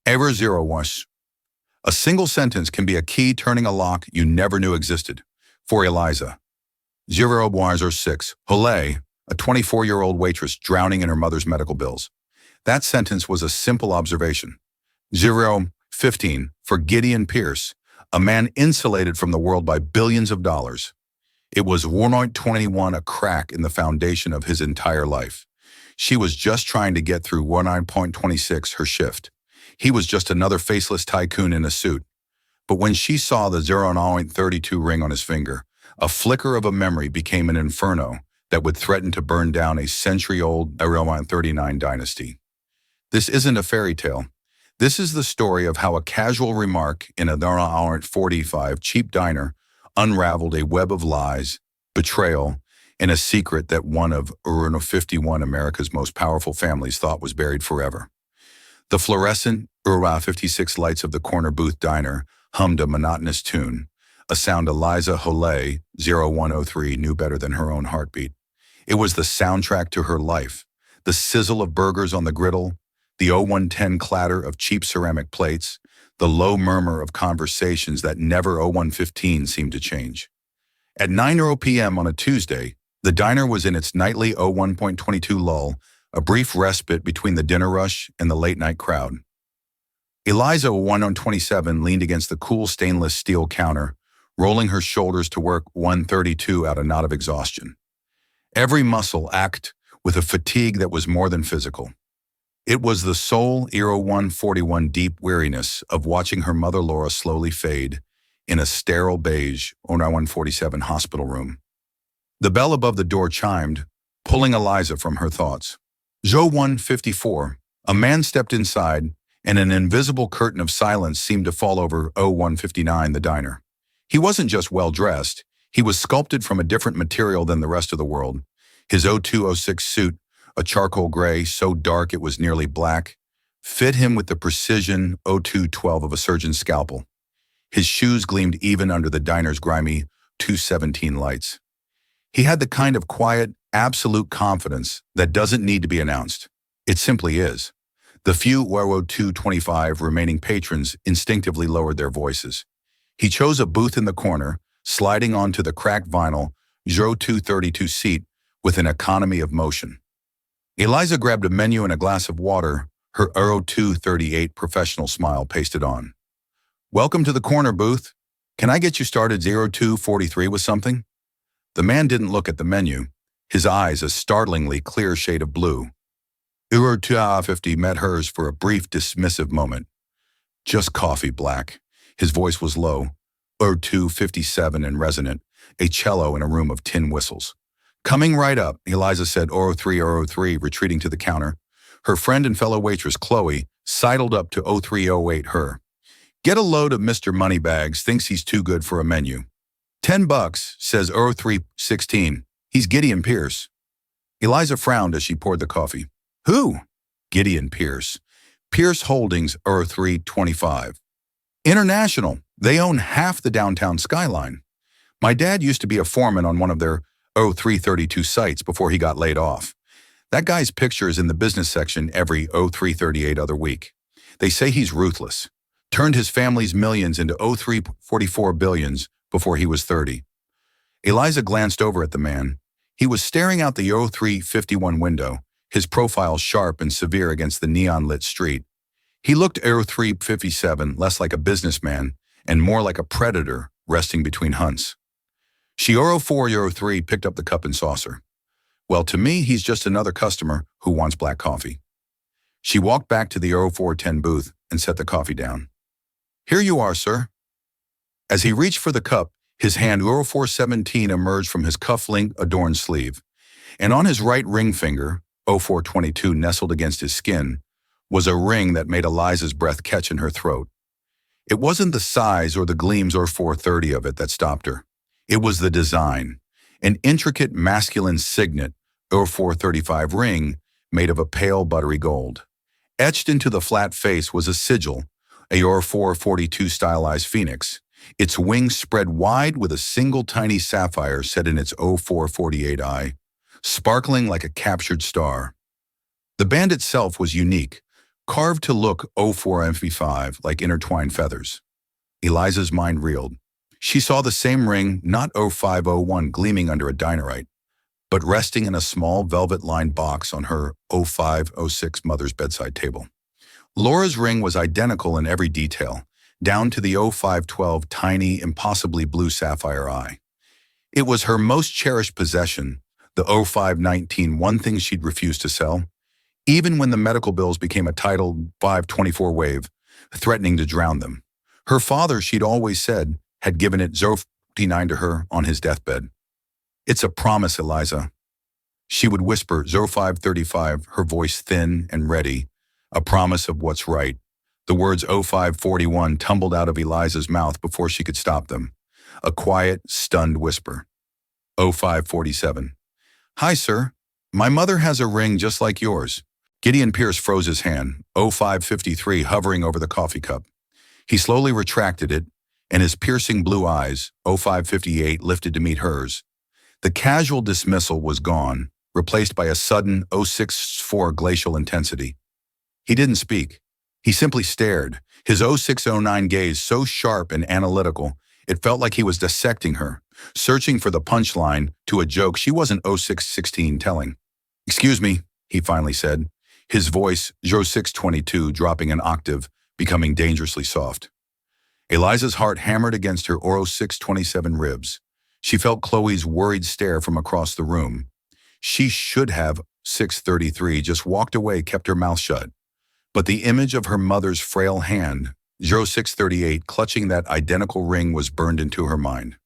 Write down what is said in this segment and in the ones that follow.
Error 01. A single sentence can be a key turning a lock you never knew existed. For Eliza. 006. Olay, a 24-year-old waitress drowning in her mother's medical bills. That sentence was a simple observation. 015. For Gideon Pierce, a man insulated from the world by billions of dollars. It was 1.21, a crack in the foundation of his entire life. She was just trying to get through 19.26, her shift. He was just another faceless tycoon in a suit. But when she saw the 0.32 ring on his finger, a flicker of a memory became an inferno that would threaten to burn down a century-old 39 dynasty. This isn't a fairy tale. This is the story of how a casual remark in a 45 cheap diner unraveled a web of lies, betrayal, and a secret that one of 51 America's most powerful families thought was buried forever. The fluorescent 56 lights of the corner booth diner hummed a monotonous tune, a sound Eliza Holay, 0103, knew better than her own heartbeat. It was the soundtrack to her life, the sizzle of burgers on the griddle, the 0110 clatter of cheap ceramic plates, the low murmur of conversations that never 0115 seemed to change. At 9:00 p.m. on a Tuesday, the diner was in its nightly 01.22 lull, a brief respite between the dinner rush and the late-night crowd. Eliza 127 leaned against the cool stainless steel counter, rolling her shoulders to work 132 out a knot of exhaustion. Every muscle ached with a fatigue that was more than physical. It was the soul 141 deep weariness of watching her mother Laura slowly fade in a sterile beige 147 hospital room. The bell above the door chimed, pulling Eliza from her thoughts. 0154. A man stepped inside, and an invisible curtain of silence seemed to fall over 0159, the diner. He wasn't just well-dressed, he was sculpted from a different material than the rest of the world. His 0206 suit, a charcoal gray so dark it was nearly black, fit him with the precision 0212 of a surgeon's scalpel. His shoes gleamed even under the diner's grimy 217 lights. He had the kind of quiet, absolute confidence that doesn't need to be announced. It simply is. The few 0225 remaining patrons instinctively lowered their voices. He chose a booth in the corner, sliding onto the cracked vinyl 0232 seat with an economy of motion. Eliza grabbed a menu and a glass of water, her 0238 professional smile pasted on. "Welcome to the corner booth. Can I get you started 0243 with something?" The man didn't look at the menu, his eyes a startlingly clear shade of blue. 0250 met hers for a brief dismissive moment. "Just coffee, Black." His voice was low, 0257 and resonant, a cello in a room of tin whistles. "Coming right up," Eliza said 0303, retreating to the counter. Her friend and fellow waitress, Chloe, sidled up to 0308 her. "Get a load of Mr. Moneybags, thinks he's too good for a menu." $10, says 0316. "He's Gideon Pierce." Eliza frowned as she poured the coffee. "Who?" "Gideon Pierce. Pierce Holdings 0325. International. They own half the downtown skyline. My dad used to be a foreman on one of their 0332 sites before he got laid off. That guy's picture is in the business section every 0338 other week. They say he's ruthless. Turned his family's millions into 0344 billions before he was 30. Eliza glanced over at the man. He was staring out the 0351 window, his profile sharp and severe against the neon-lit street. He looked 0357 less like a businessman and more like a predator resting between hunts. She 0403 picked up the cup and saucer. "Well, to me, he's just another customer who wants black coffee." She walked back to the 0410 booth and set the coffee down. "Here you are, sir." As he reached for the cup, his hand 0417 emerged from his cuff-link-adorned sleeve, and on his right ring finger, 0422 nestled against his skin, was a ring that made Eliza's breath catch in her throat. It wasn't the size or the gleams or 430 of it that stopped her. It was the design, an intricate masculine signet, 0435 ring made of a pale buttery gold. Etched into the flat face was a sigil, a 0442 stylized phoenix, its wings spread wide with a single tiny sapphire set in its 0448 eye, sparkling like a captured star. The band itself was unique, carved to look 04MP5 like intertwined feathers. Eliza's mind reeled. She saw the same ring, not 0501, gleaming under a dinerite, but resting in a small velvet-lined box on her 0506 mother's bedside table. Laura's ring was identical in every detail, down to the 0512 tiny, impossibly blue sapphire eye. It was her most cherished possession, the 0519, one thing she'd refused to sell, even when the medical bills became a tidal 524 wave, threatening to drown them. Her father, she'd always said, had given it 059 to her on his deathbed. "It's a promise, Eliza." She would whisper 0535, her voice thin and ready, a promise of what's right. The words 0541 tumbled out of Eliza's mouth before she could stop them. A quiet, stunned whisper. 0547. "Hi, sir. My mother has a ring just like yours." Gideon Pierce froze his hand, 0553 hovering over the coffee cup. He slowly retracted it, and his piercing blue eyes, 0558, lifted to meet hers. The casual dismissal was gone, replaced by a sudden 064 glacial intensity. He didn't speak. He simply stared, his 0609 gaze so sharp and analytical, it felt like he was dissecting her, searching for the punchline to a joke she wasn't 0616 telling. "Excuse me," he finally said, his voice, 0622, dropping an octave, becoming dangerously soft. Eliza's heart hammered against her 0627 ribs. She felt Chloe's worried stare from across the room. She should have, 633, just walked away, kept her mouth shut. But the image of her mother's frail hand, 0638, clutching that identical ring was burned into her mind.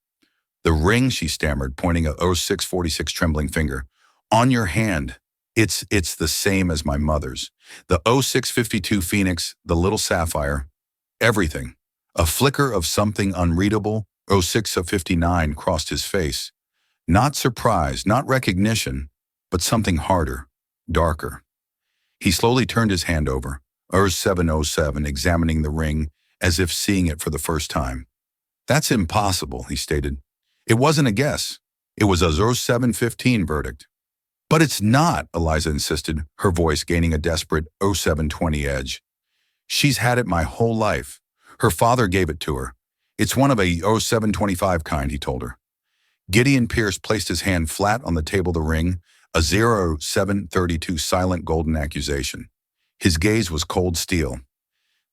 "The ring," she stammered, pointing a 0646 trembling finger. "On your hand. It's the same as my mother's. The 0652 Phoenix, the little sapphire, everything." A flicker of something unreadable, 0659, crossed his face. Not surprise, not recognition, but something harder, darker. He slowly turned his hand over, 0707, examining the ring as if seeing it for the first time. "That's impossible," he stated. "It wasn't a guess. It was a 0715 verdict." "But it's not," Eliza insisted, her voice gaining a desperate 0720 edge. "She's had it my whole life. Her father gave it to her. It's one of a 0725 kind," he told her. Gideon Pierce placed his hand flat on the table, the ring, a 0732 silent golden accusation. His gaze was cold steel.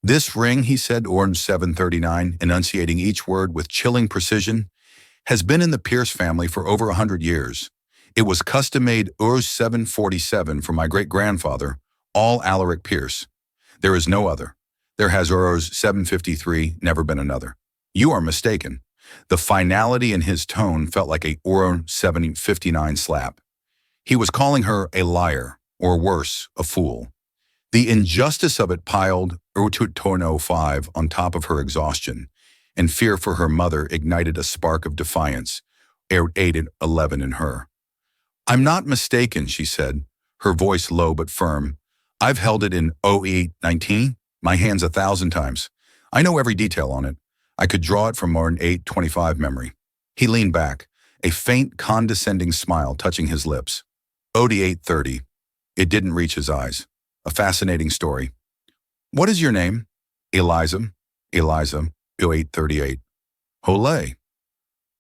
"This ring," he said, orange 739, enunciating each word with chilling precision, "has been in the Pierce family for over 100 years. It was custom-made 0747 for my great-grandfather, all Alaric Pierce. There is no other. There has 0753, never been another." "You are mistaken." The finality in his tone felt like a 0759 slap. He was calling her a liar, or worse, a fool. The injustice of it piled 0205 on top of her exhaustion, and fear for her mother ignited a spark of defiance, 811 in her. "I'm not mistaken," she said, her voice low but firm. "I've held it in 0819, my hands 1,000 times. I know every detail on it. I could draw it from an 825 memory." He leaned back, a faint, condescending smile touching his lips. 0830. It didn't reach his eyes. A fascinating story. "What is your name?" "Eliza." "Eliza, 0838. "Hole."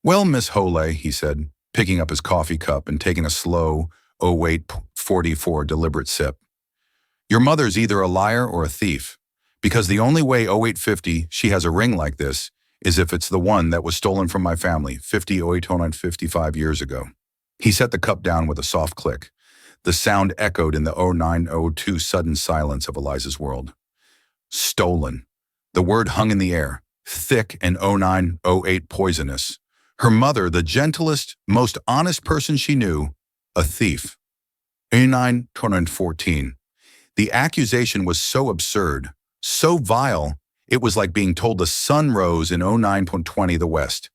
"Well, Miss Hole," he said, picking up his coffee cup and taking a slow 0844 deliberate sip. "Your mother's either a liar or a thief, because the only way 0850 she has a ring like this is if it's the one that was stolen from my family 55 years ago." He set the cup down with a soft click. The sound echoed in the 0902 sudden silence of Eliza's world. Stolen. The word hung in the air, thick and 0908 poisonous. Her mother, the gentlest, most honest person she knew, a thief. 0914. The accusation was so absurd, so vile, it was like being told the sun rose in 0920 the West.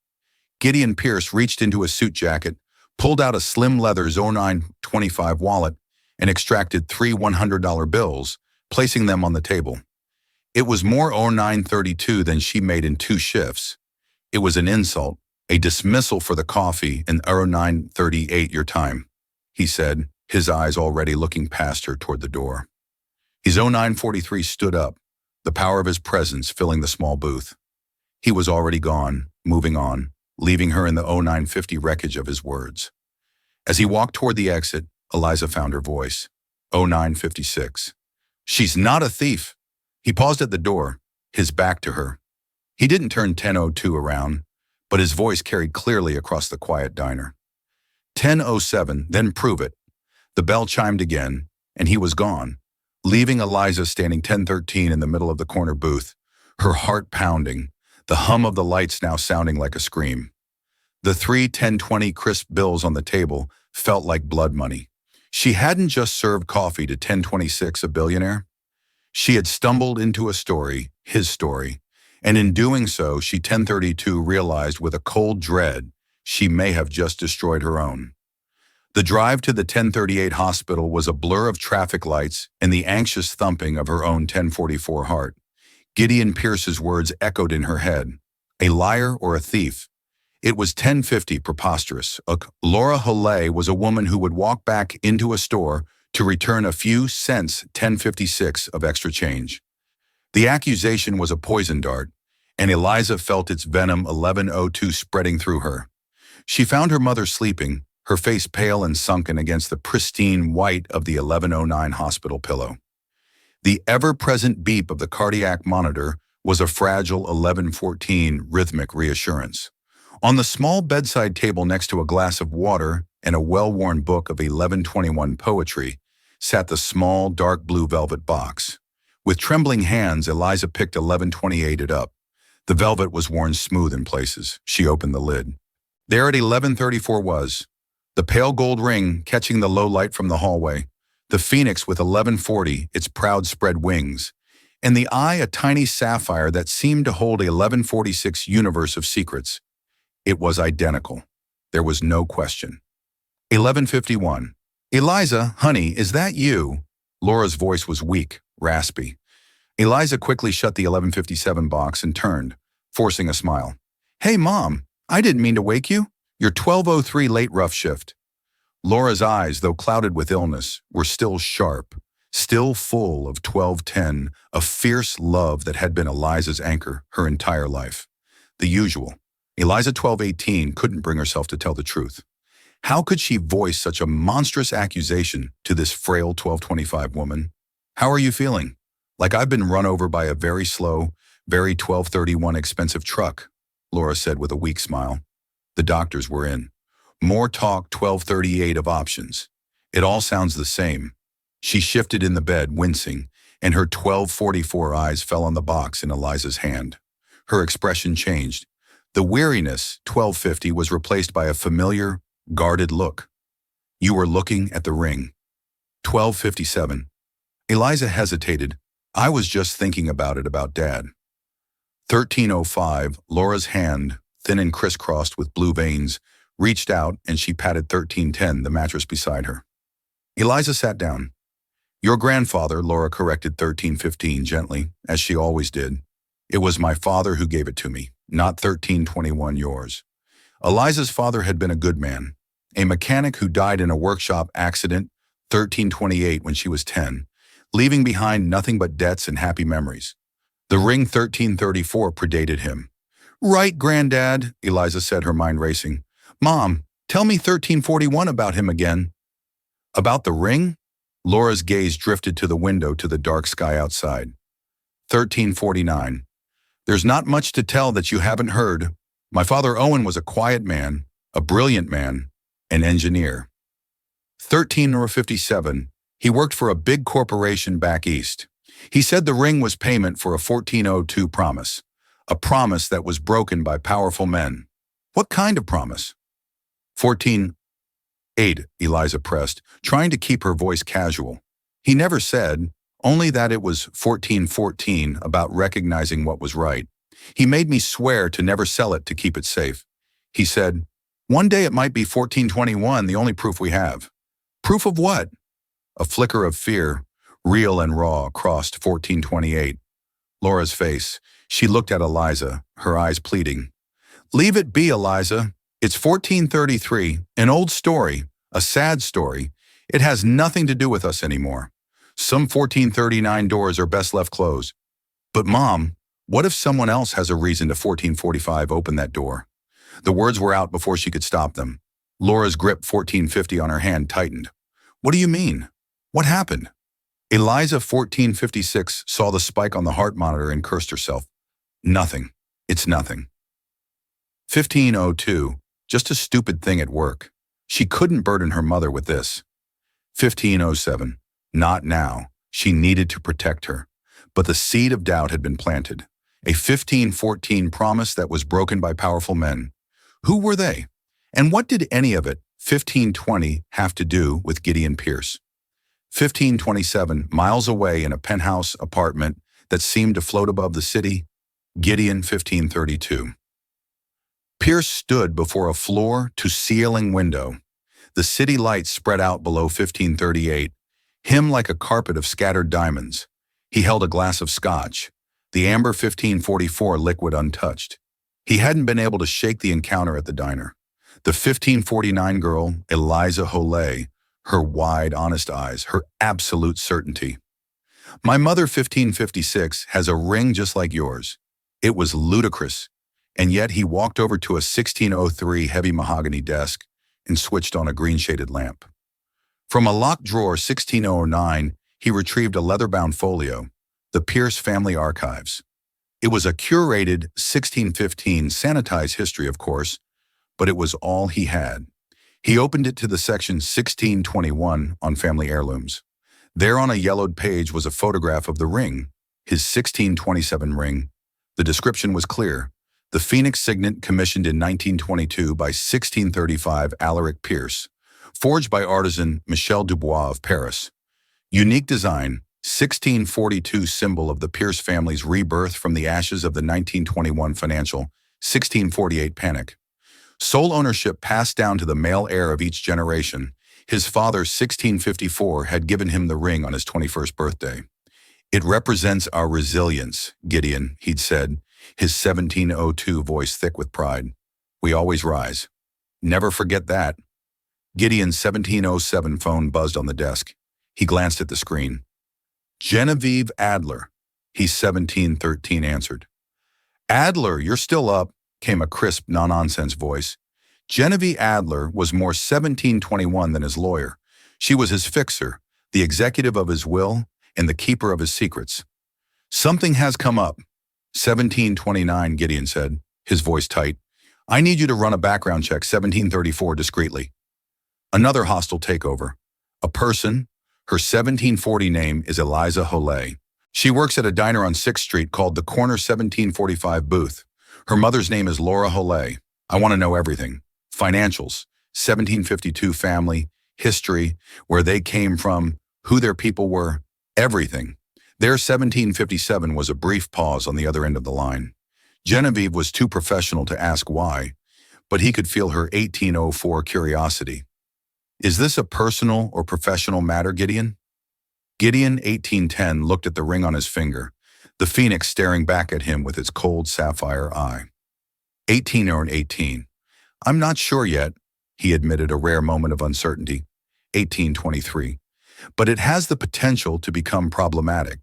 Gideon Pierce reached into his suit jacket, pulled out a slim leather 0925 wallet, and extracted 3 $100 bills, placing them on the table. It was more 0932 than she made in 2 shifts. It was an insult, a dismissal for the coffee, and 0938 your time, he said, his eyes already looking past her toward the door. His 0943 stood up, the power of his presence filling the small booth. He was already gone, moving on, leaving her in the 0950 wreckage of his words. As he walked toward the exit, Eliza found her voice. 0956. She's not a thief. He paused at the door, his back to her. He didn't turn 10:02 around, but his voice carried clearly across the quiet diner. 10:07, then prove it. The bell chimed again, and he was gone, leaving Eliza standing 10:13 in the middle of the corner booth, her heart pounding, the hum of the lights now sounding like a scream. The 3 10-20 crisp bills on the table felt like blood money. She hadn't just served coffee to 1026, a billionaire. She had stumbled into a story, his story, and in doing so, she 1032 realized with a cold dread she may have just destroyed her own. The drive to the 1038 hospital was a blur of traffic lights and the anxious thumping of her own 1044 heart. Gideon Pierce's words echoed in her head. A liar or a thief? It was 1050, preposterous. Laura Holley was a woman who would walk back into a store to return a few cents 1056 of extra change. The accusation was a poison dart, and Eliza felt its venom 1102 spreading through her. She found her mother sleeping, her face pale and sunken against the pristine white of the 1109 hospital pillow. The ever-present beep of the cardiac monitor was a fragile 1114 rhythmic reassurance. On the small bedside table next to a glass of water and a well-worn book of 1121 poetry sat the small, dark blue velvet box. With trembling hands, Eliza picked 1128 it up. The velvet was worn smooth in places. She opened the lid. There at 1134 was the pale gold ring catching the low light from the hallway, the phoenix with 1140, its proud spread wings, and the eye a tiny sapphire that seemed to hold a 1146 universe of secrets. It was identical. There was no question. 1151. Eliza, honey, is that you? Laura's voice was weak, raspy. Eliza quickly shut the 1157 box and turned, forcing a smile. Hey, Mom, I didn't mean to wake you. Your 12:03 late rough shift. Laura's eyes, though clouded with illness, were still sharp, still full of 1210, a fierce love that had been Eliza's anchor her entire life. The usual. Eliza 1218 couldn't bring herself to tell the truth. How could she voice such a monstrous accusation to this frail 1225 woman? How are you feeling? Like I've been run over by a very slow, very 1231 expensive truck, Laura said with a weak smile. The doctors were in. More talk 1238 of options. It all sounds the same. She shifted in the bed, wincing, and her 1244 eyes fell on the box in Eliza's hand. Her expression changed. The weariness, 1250, was replaced by a familiar, guarded look. You were looking at the ring. 1257. Eliza hesitated. I was just thinking about it, about Dad. 1305, Laura's hand, thin and crisscrossed with blue veins, reached out and she patted 1310, the mattress beside her. Eliza sat down. Your grandfather, Laura corrected 1315 gently, as she always did. It was my father who gave it to me, not 1321 yours. Eliza's father had been a good man, a mechanic who died in a workshop accident 1328 when she was 10, leaving behind nothing but debts and happy memories. The ring 1334 predated him. Right, Granddad, Eliza said, her mind racing. Mom, tell me 1341 about him again. About the ring? Laura's gaze drifted to the window to the dark sky outside. 1349. There's not much to tell that you haven't heard. My father Owen was a quiet man, a brilliant man, an engineer. 1357. He worked for a big corporation back east. He said the ring was payment for a 1402 promise, a promise that was broken by powerful men. What kind of promise? 14:8, Eliza pressed, trying to keep her voice casual. He never said, only that it was 1414, about recognizing what was right. He made me swear to never sell it to keep it safe. He said, one day it might be 1421, the only proof we have. Proof of what? A flicker of fear, real and raw, crossed 1428. Laura's face. She looked at Eliza, her eyes pleading. Leave it be, Eliza. It's 1433, an old story, a sad story. It has nothing to do with us anymore. Some 1439 doors are best left closed. But Mom, what if someone else has a reason to 1445 open that door? The words were out before she could stop them. Laura's grip 1450 on her hand tightened. What do you mean? What happened? Eliza 1456 saw the spike on the heart monitor and cursed herself. Nothing. It's nothing. 1502, just a stupid thing at work. She couldn't burden her mother with this. 1507, not now. She needed to protect her. But the seed of doubt had been planted. A 1514 promise that was broken by powerful men. Who were they? And what did any of it, 1520, have to do with Gideon Pierce? 1527, miles away in a penthouse apartment that seemed to float above the city, Gideon 1532. Pierce stood before a floor-to-ceiling window. The city lights spread out below 1538, him like a carpet of scattered diamonds. He held a glass of scotch, the amber 1544 liquid untouched. He hadn't been able to shake the encounter at the diner. The 1549 girl, Eliza Holay, her wide, honest eyes, her absolute certainty. My mother, 1556, has a ring just like yours. It was ludicrous, and yet he walked over to a 1603 heavy mahogany desk and switched on a green-shaded lamp. From a locked drawer, 1609, he retrieved a leather-bound folio, the Pierce Family Archives. It was a curated 1615 sanitized history, of course, but it was all he had. He opened it to the section 1621 on family heirlooms. There on a yellowed page was a photograph of the ring, his 1627 ring. The description was clear. The Phoenix signet commissioned in 1922 by 1635 Alaric Pierce, forged by artisan Michel Dubois of Paris. Unique design, 1642 symbol of the Pierce family's rebirth from the ashes of the 1921 financial, 1648 panic. Sole ownership passed down to the male heir of each generation. His father, 1654, had given him the ring on his 21st birthday. It represents our resilience, Gideon, he'd said, his 1702 voice thick with pride. We always rise. Never forget that. Gideon's 1707 phone buzzed on the desk. He glanced at the screen. Genevieve Adler, he 1713 answered. Adler, you're still up, came a crisp, no-nonsense voice. Genevieve Adler was more 1721 than his lawyer. She was his fixer, the executive of his will, and the keeper of his secrets. Something has come up. 1729, Gideon said, his voice tight. I need you to run a background check, 1734, discreetly. Another hostile takeover. A person, her 1740 name is Eliza Holay. She works at a diner on 6th Street called the Corner 1745 Booth. Her mother's name is Laura Holay. I want to know everything. Financials, 1752 family, history, where they came from, who their people were, everything. Their 1757 was a brief pause on the other end of the line. Genevieve was too professional to ask why, but he could feel her 1804 curiosity. Is this a personal or professional matter, Gideon? Gideon, 1810, looked at the ring on his finger, the phoenix staring back at him with its cold sapphire eye. 18 or an 18. I'm not sure yet, he admitted, a rare moment of uncertainty. 1823. But it has the potential to become problematic.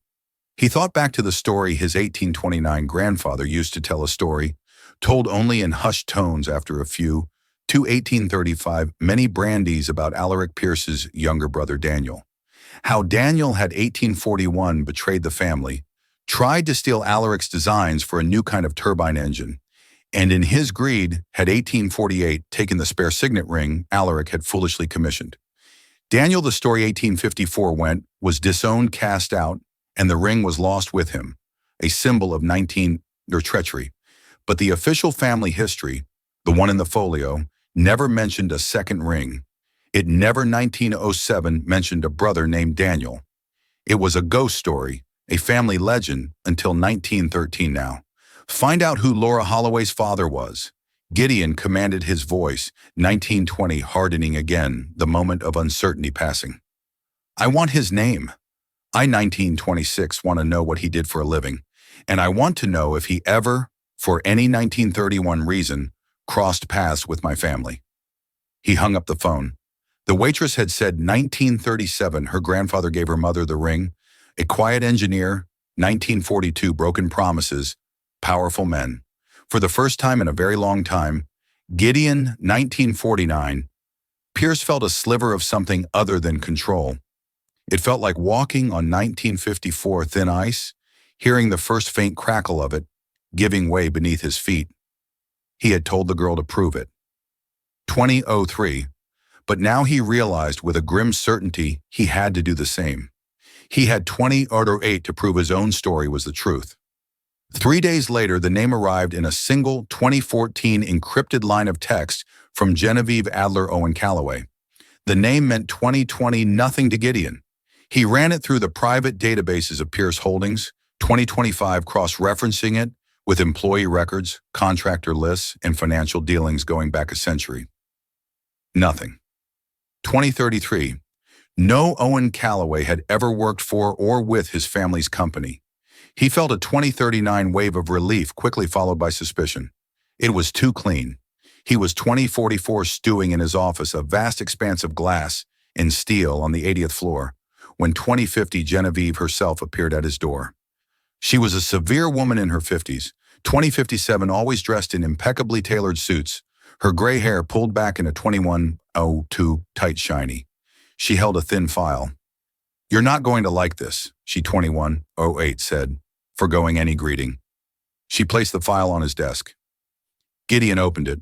He thought back to the story his 1829 grandfather used to tell, a story told only in hushed tones after a few, to 1835, many brandies about Alaric Pierce's younger brother Daniel. How Daniel had 1841 betrayed the family, tried to steal Alaric's designs for a new kind of turbine engine, and in his greed had 1848 taken the spare signet ring Alaric had foolishly commissioned. Daniel, the story 1854 went, was disowned, cast out, and the ring was lost with him, a symbol of treachery. But the official family history, the one in the folio, never mentioned a second ring. It never, 1907, mentioned a brother named Daniel. It was a ghost story, a family legend, until 1913 now. Find out who Laura Holloway's father was. Gideon commanded his voice, 1920 hardening again, the moment of uncertainty passing. I want his name. I, 1926, want to know what he did for a living, and I want to know if he ever, for any 1931 reason, crossed paths with my family. He hung up the phone. The waitress had said 1937 her grandfather gave her mother the ring. A quiet engineer, 1942 broken promises, powerful men. For the first time in a very long time, Gideon, 1949, Pierce felt a sliver of something other than control. It felt like walking on 1954 thin ice, hearing the first faint crackle of it, giving way beneath his feet. He had told the girl to prove it. 2003, but now he realized with a grim certainty he had to do the same. He had 2008 to prove his own story was the truth. 3 days later, the name arrived in a single 2014 encrypted line of text from Genevieve Adler Owen Calloway. The name meant 2020 nothing to Gideon. He ran it through the private databases of Pierce Holdings, 2025 cross-referencing it with employee records, contractor lists, and financial dealings going back a century. Nothing. 2033. No Owen Calloway had ever worked for or with his family's company. He felt a 2039 wave of relief quickly followed by suspicion. It was too clean. He was 2044 stewing in his office, a vast expanse of glass and steel on the 80th floor, when 2050 Genevieve herself appeared at his door. She was a severe woman in her 50s, 2057 always dressed in impeccably tailored suits, her gray hair pulled back in a 2102 tight shiny. She held a thin file. "You're not going to like this," she 2108 said, forgoing any greeting. She placed the file on his desk. Gideon opened it.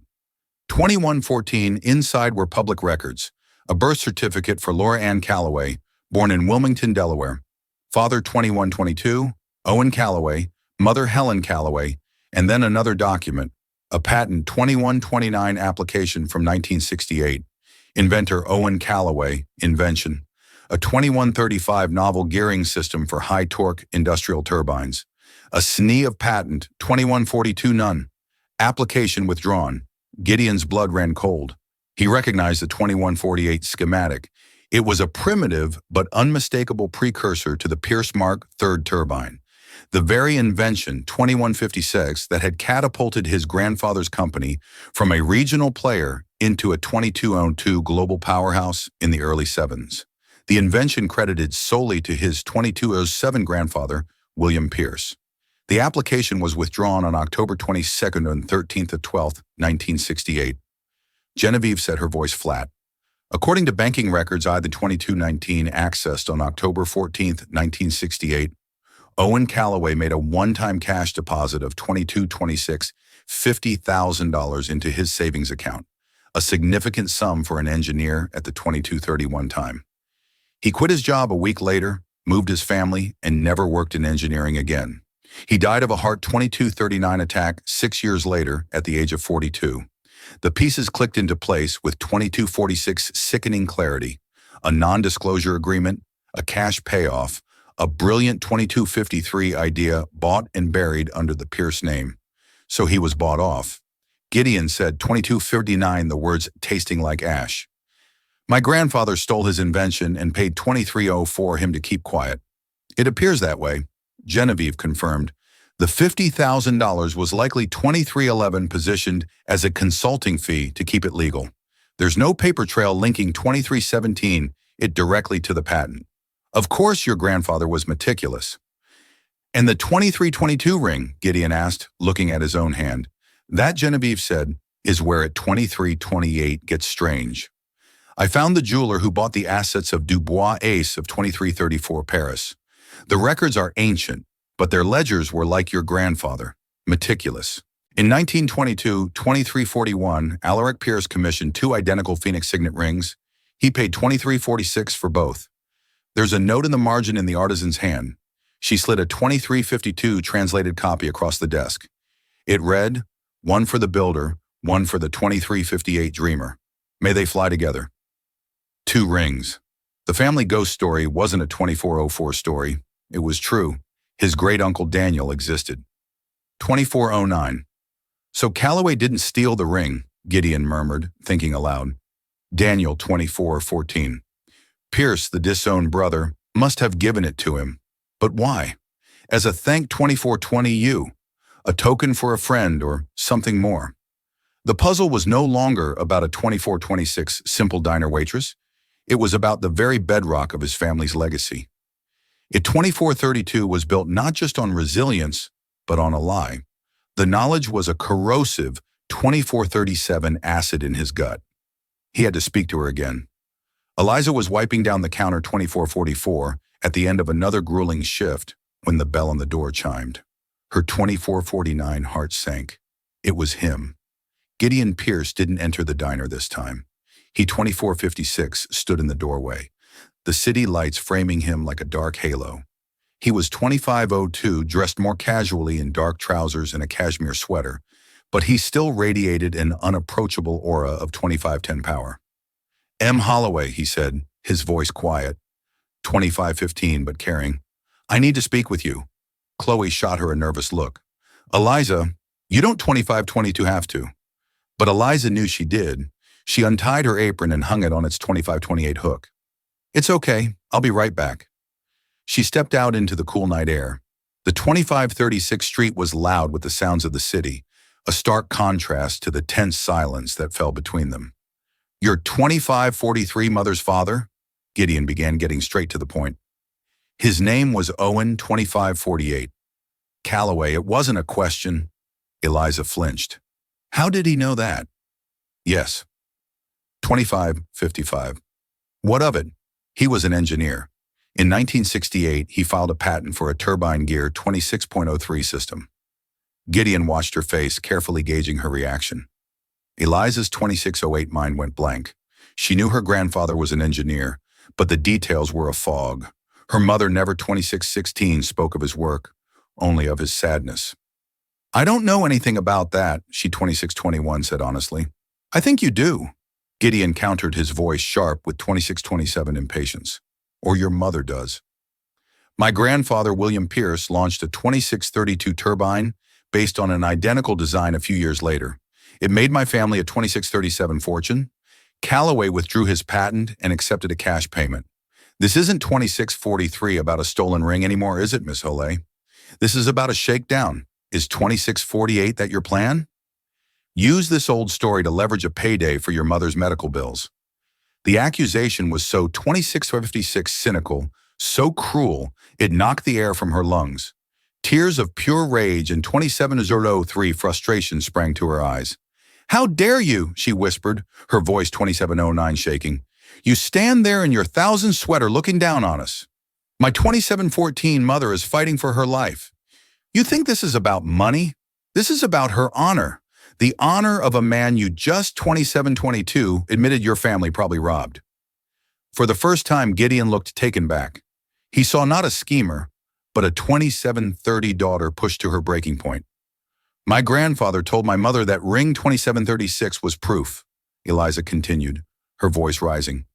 2114, inside were public records, a birth certificate for Laura Ann Calloway, born in Wilmington, Delaware. Father 2122, Owen Calloway, mother Helen Calloway, and then another document, a patent 2129 application from 1968. Inventor Owen Calloway, invention. A 2135 novel gearing system for high-torque industrial turbines. A SNE of patent 2142 none. Application withdrawn. Gideon's blood ran cold. He recognized the 2148 schematic. It was a primitive but unmistakable precursor to the Pierce Mark III turbine. The very invention, 2156, that had catapulted his grandfather's company from a regional player into a 2202 global powerhouse in the early 70s. The invention credited solely to his 2207 grandfather, William Pierce. The application was withdrawn on October 22nd and 13th of 12th, 1968. Genevieve said, her voice flat. According to banking records I the 2219 accessed on October 14th, 1968, Owen Calloway made a one-time cash deposit of $2226, $50,000 into his savings account, a significant sum for an engineer at the 2231 time. He quit his job a week later, moved his family, and never worked in engineering again. He died of a heart 2239 attack 6 years later at the age of 42. The pieces clicked into place with 2246 sickening clarity, a non-disclosure agreement, a cash payoff, a brilliant 2253 idea bought and buried under the Pierce name. So he was bought off. Gideon said 2259, the words tasting like ash. My grandfather stole his invention and paid $23,000 for him to keep quiet. It appears that way, Genevieve confirmed. The $50,000 was likely $2311 positioned as a consulting fee to keep it legal. There's no paper trail linking 2317 it directly to the patent. Of course your grandfather was meticulous. And the 2322 ring, Gideon asked, looking at his own hand. That, Genevieve said, is where at 2328 gets strange. I found the jeweler who bought the assets of Dubois Ace of 2334 Paris. The records are ancient, but their ledgers were like your grandfather, meticulous. In 1922, 2341, Alaric Pierce commissioned 2 identical Phoenix signet rings. He paid $2346 for both. There's a note in the margin in the artisan's hand. She slid a 2352 translated copy across the desk. It read, one for the builder, one for the 2358 dreamer. May they fly together. 2 rings. The family ghost story wasn't a 2404 story. It was true. His great-uncle Daniel existed. 2409. So Calloway didn't steal the ring, Gideon murmured, thinking aloud. Daniel 2414. Pierce, the disowned brother, must have given it to him. But why? As a thank 2420U, a token for a friend or something more. The puzzle was no longer about a 2426 simple diner waitress. It was about the very bedrock of his family's legacy. It 2432 was built not just on resilience, but on a lie. The knowledge was a corrosive 2437 acid in his gut. He had to speak to her again. Eliza was wiping down the counter 2444 at the end of another grueling shift when the bell on the door chimed. Her 2449 heart sank. It was him. Gideon Pierce didn't enter the diner this time. He 2456 stood in the doorway, the city lights framing him like a dark halo. He was 2502, dressed more casually in dark trousers and a cashmere sweater, but he still radiated an unapproachable aura of 2510 power. M. Holloway, he said, his voice quiet. 2515, but caring. I need to speak with you. Chloe shot her a nervous look. Eliza, you don't 2522 have to. But Eliza knew she did. She untied her apron and hung it on its 2528 hook. It's okay, I'll be right back. She stepped out into the cool night air. The 2536 street was loud with the sounds of the city, a stark contrast to the tense silence that fell between them. Your 2543 mother's father? Gideon began, getting straight to the point. His name was Owen 2548. Calloway, it wasn't a question. Eliza flinched. How did he know that? Yes. 2555. What of it? He was an engineer. In 1968, he filed a patent for a turbine gear 26.03 system. Gideon watched her face, carefully gauging her reaction. Eliza's 2608 mind went blank. She knew her grandfather was an engineer, but the details were a fog. Her mother never 2616 spoke of his work, only of his sadness. I don't know anything about that, she 2621 said honestly. I think you do. Gideon countered, his voice sharp with 2627 impatience. Or your mother does. My grandfather, William Pierce, launched a 2632 turbine based on an identical design a few years later. It made my family a 2637 fortune. Calloway withdrew his patent and accepted a cash payment. This isn't 2643 about a stolen ring anymore, is it, Miss Holley? This is about a shakedown. Is 2648 that your plan? Use this old story to leverage a payday for your mother's medical bills. The accusation was so 2656 cynical, so cruel, it knocked the air from her lungs. Tears of pure rage and 2703 frustration sprang to her eyes. How dare you, she whispered, her voice 2709 shaking. You stand there in your 1,000 sweater looking down on us. My 2714 mother is fighting for her life. You think this is about money? This is about her honor. The honor of a man you just 2722 admitted your family probably robbed. For the first time, Gideon looked taken back. He saw not a schemer, but a 2730 daughter pushed to her breaking point. My grandfather told my mother that ring 2736 was proof, Eliza continued, her voice rising.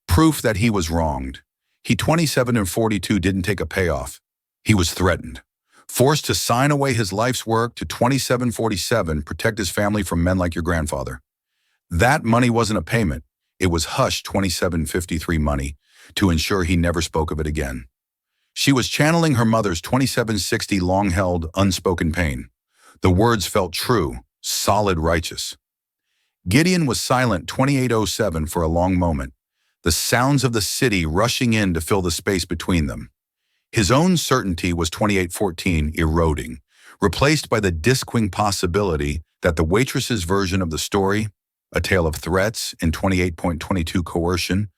Proof that he was wronged. He 2742 didn't take a payoff. He was threatened. Forced to sign away his life's work to 2747, protect his family from men like your grandfather. That money wasn't a payment. It was hush 2753 money to ensure he never spoke of it again. She was channeling her mother's 2760 long-held, unspoken pain. The words felt true, solid, righteous. Gideon was silent 2807 for a long moment, the sounds of the city rushing in to fill the space between them. His own certainty was 2814 eroding, replaced by the disquing possibility that the Waitress's version of the story, a tale of threats and 28.22 coercion,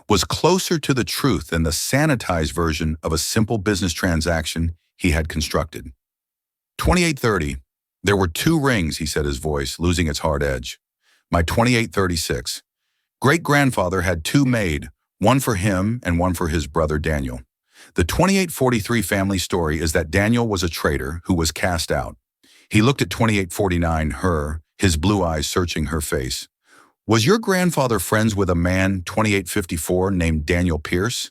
was closer to the truth than the sanitized version of a simple business transaction he had constructed. 2830. There were 2 rings, he said, his voice losing its hard edge. My 2836. Great-grandfather had 2 made, one for him and one for his brother Daniel. The 2843 family story is that Daniel was a traitor who was cast out. He looked at 2849, her, his blue eyes searching her face. Was your grandfather friends with a man, 2854, named Daniel Pierce?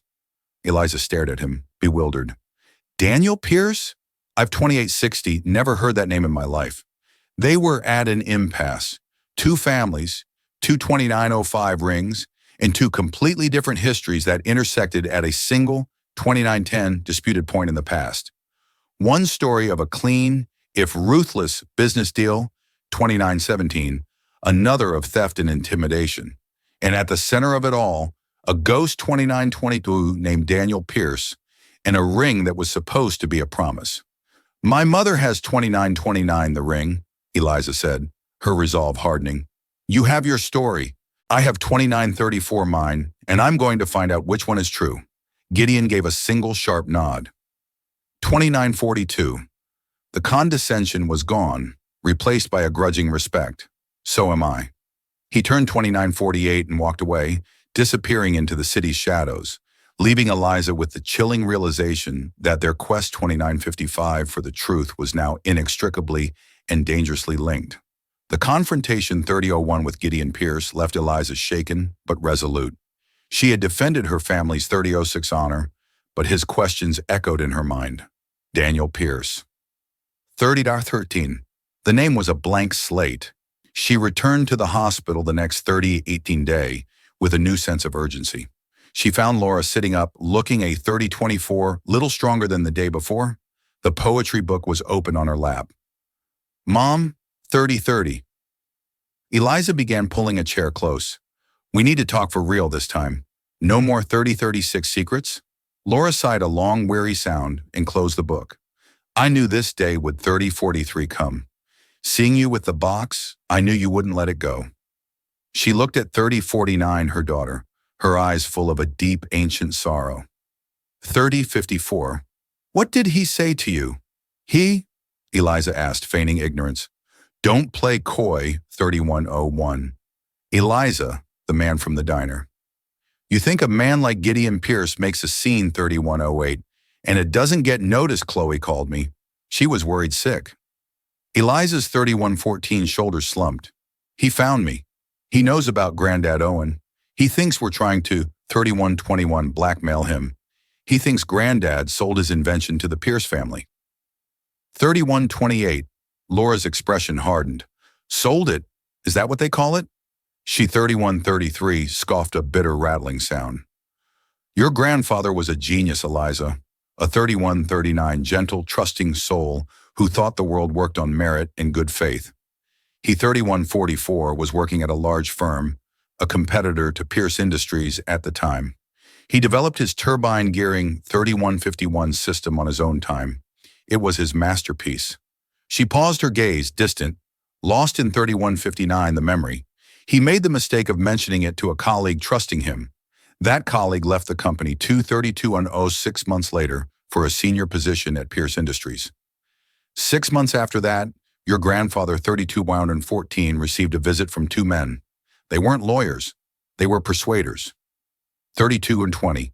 Eliza stared at him, bewildered. Daniel Pierce? I've 2860, never heard that name in my life. They were at an impasse. 2 families, 2 2905 rings, and 2 completely different histories that intersected at a single 2910 disputed point in the past. One story of a clean, if ruthless, business deal, 2917, another of theft and intimidation. And at the center of it all, a ghost 2922 named Daniel Pierce, and a ring that was supposed to be a promise. My mother has 2929, the ring, Eliza said, her resolve hardening. You have your story. I have 2934, mine, and I'm going to find out which one is true. Gideon gave a single sharp nod. 2942. The condescension was gone, replaced by a grudging respect. So am I. He turned 2948 and walked away, disappearing into the city's shadows, leaving Eliza with the chilling realization that their quest 2955 for the truth was now inextricably and dangerously linked. The confrontation 3001 with Gideon Pierce left Eliza shaken but resolute. She had defended her family's 3006 honor, but his questions echoed in her mind. Daniel Pierce. 30-13. The name was a blank slate. She returned to the hospital the next 30-18 day with a new sense of urgency. She found Laura sitting up, looking a 3024, little stronger than the day before. The poetry book was open on her lap. Mom, 3030. Eliza began pulling a chair close. We need to talk for real this time. No more 3036 secrets? Laura sighed a long, weary sound and closed the book. I knew this day would 3043 come. Seeing you with the box, I knew you wouldn't let it go. She looked at 3049, her daughter, her eyes full of a deep, ancient sorrow. 3054. What did he say to you? He? Eliza asked, feigning ignorance. Don't play coy, 3101. Eliza, the man from the diner. You think a man like Gideon Pierce makes a scene, 3108, and it doesn't get noticed, Chloe called me. She was worried sick. Eliza's 3114 shoulders slumped. He found me. He knows about Granddad Owen. He thinks we're trying to, 3121, blackmail him. He thinks Granddad sold his invention to the Pierce family. 3128. Laura's expression hardened. Sold it? Is that what they call it? She 3133 scoffed a bitter rattling sound. Your grandfather was a genius, Eliza. A 3139 gentle, trusting soul who thought the world worked on merit and good faith. He 3144 was working at a large firm, a competitor to Pierce Industries at the time. He developed his turbine gearing 3151 system on his own time. It was his masterpiece. She paused, her gaze distant, lost in 3159 the memory. He made the mistake of mentioning it to a colleague trusting him. That colleague left the company 23210 6 months later for a senior position at Pierce Industries. 6 months after that, your grandfather 3214 received a visit from two men. They weren't lawyers. They were persuaders. 3220.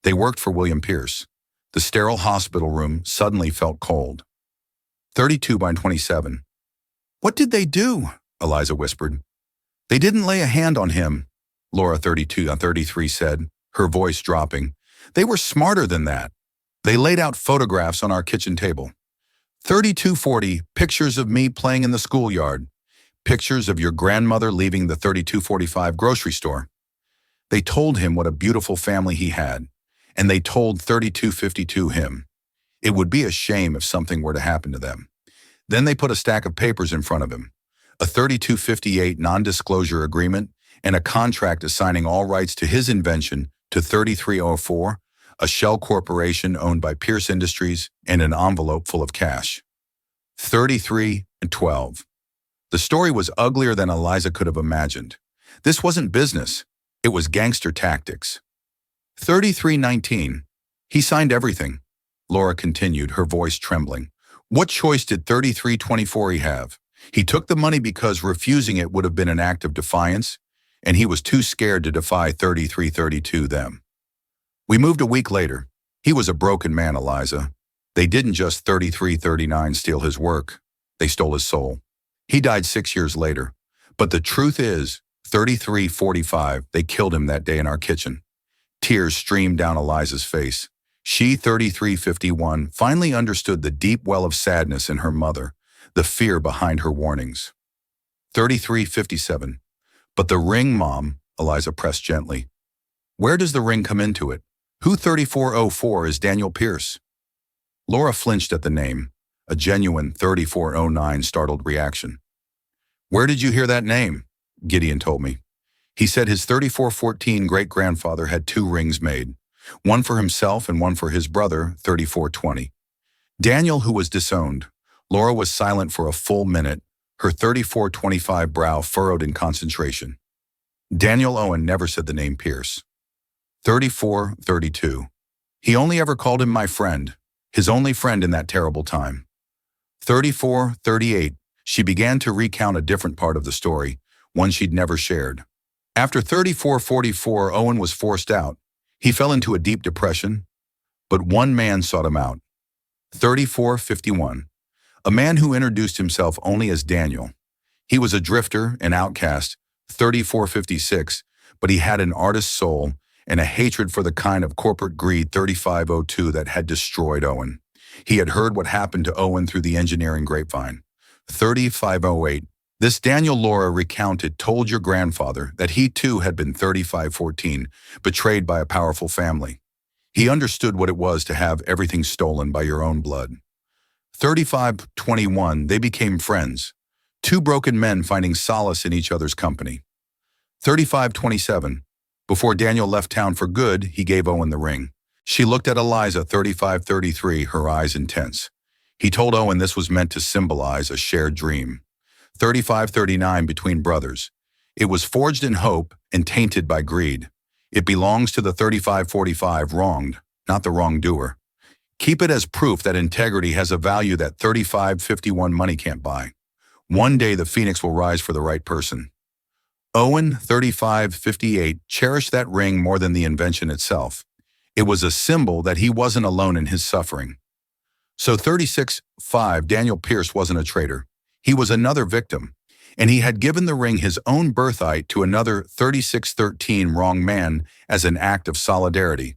They worked for William Pierce. The sterile hospital room suddenly felt cold. 3227. What did they do? Eliza whispered. They didn't lay a hand on him, Laura 3233 said, her voice dropping. They were smarter than that. They laid out photographs on our kitchen table. 3240, pictures of me playing in the schoolyard. Pictures of your grandmother leaving the 3245 grocery store. They told him what a beautiful family he had, and they told 3252 him. It would be a shame if something were to happen to them. Then they put a stack of papers in front of him, a 3258 non-disclosure agreement and a contract assigning all rights to his invention to 3304, a shell corporation owned by Pierce Industries, and an envelope full of cash. 3312. The story was uglier than Eliza could have imagined. This wasn't business. It was gangster tactics. 3319. He signed everything. Laura continued, her voice trembling. What choice did 3324 have? He took the money because refusing it would have been an act of defiance, and he was too scared to defy 3332 them. We moved a week later. He was a broken man, Eliza. They didn't just 3339 steal his work. They stole his soul. He died 6 years later. But the truth is, 3345, they killed him that day in our kitchen. Tears streamed down Eliza's face. She, 3351, finally understood the deep well of sadness in her mother, the fear behind her warnings. 3357. But the ring, Mom, Eliza pressed gently. Where does the ring come into it? Who 3404 is Daniel Pierce? Laura flinched at the name, a genuine 3409 startled reaction. Where did you hear that name? Gideon told me. He said his 3414 great-grandfather had 2 rings made, one for himself and one for his brother, 3420. Daniel, who was disowned. Laura was silent for a full minute, her 3425 brow furrowed in concentration. Daniel Owen never said the name Pierce. 3432. He only ever called him my friend, his only friend in that terrible time. 3438. She began to recount a different part of the story, one she'd never shared. After 3444, Owen was forced out. He fell into a deep depression, but one man sought him out. 3451. A man who introduced himself only as Daniel. He was a drifter, an outcast, 3456, but he had an artist's soul and a hatred for the kind of corporate greed, 3502, that had destroyed Owen. He had heard what happened to Owen through the engineering grapevine. 3508. This Daniel Laura recounted told your grandfather that he too had been 3514, betrayed by a powerful family. He understood what it was to have everything stolen by your own blood. 3521, they became friends. 2 broken men finding solace in each other's company. 3527, before Daniel left town for good, he gave Owen the ring. She looked at Eliza, 3533, her eyes intense. He told Owen this was meant to symbolize a shared dream. 3539, between brothers. It was forged in hope and tainted by greed. It belongs to the 3545 wronged, not the wrongdoer. Keep it as proof that integrity has a value that 3551 money can't buy. One day the phoenix will rise for the right person. Owen, 3558, cherished that ring more than the invention itself. It was a symbol that he wasn't alone in his suffering. So 36.5, Daniel Pierce wasn't a traitor. He was another victim, and he had given the ring his own birthright to another 3613 wrong man as an act of solidarity.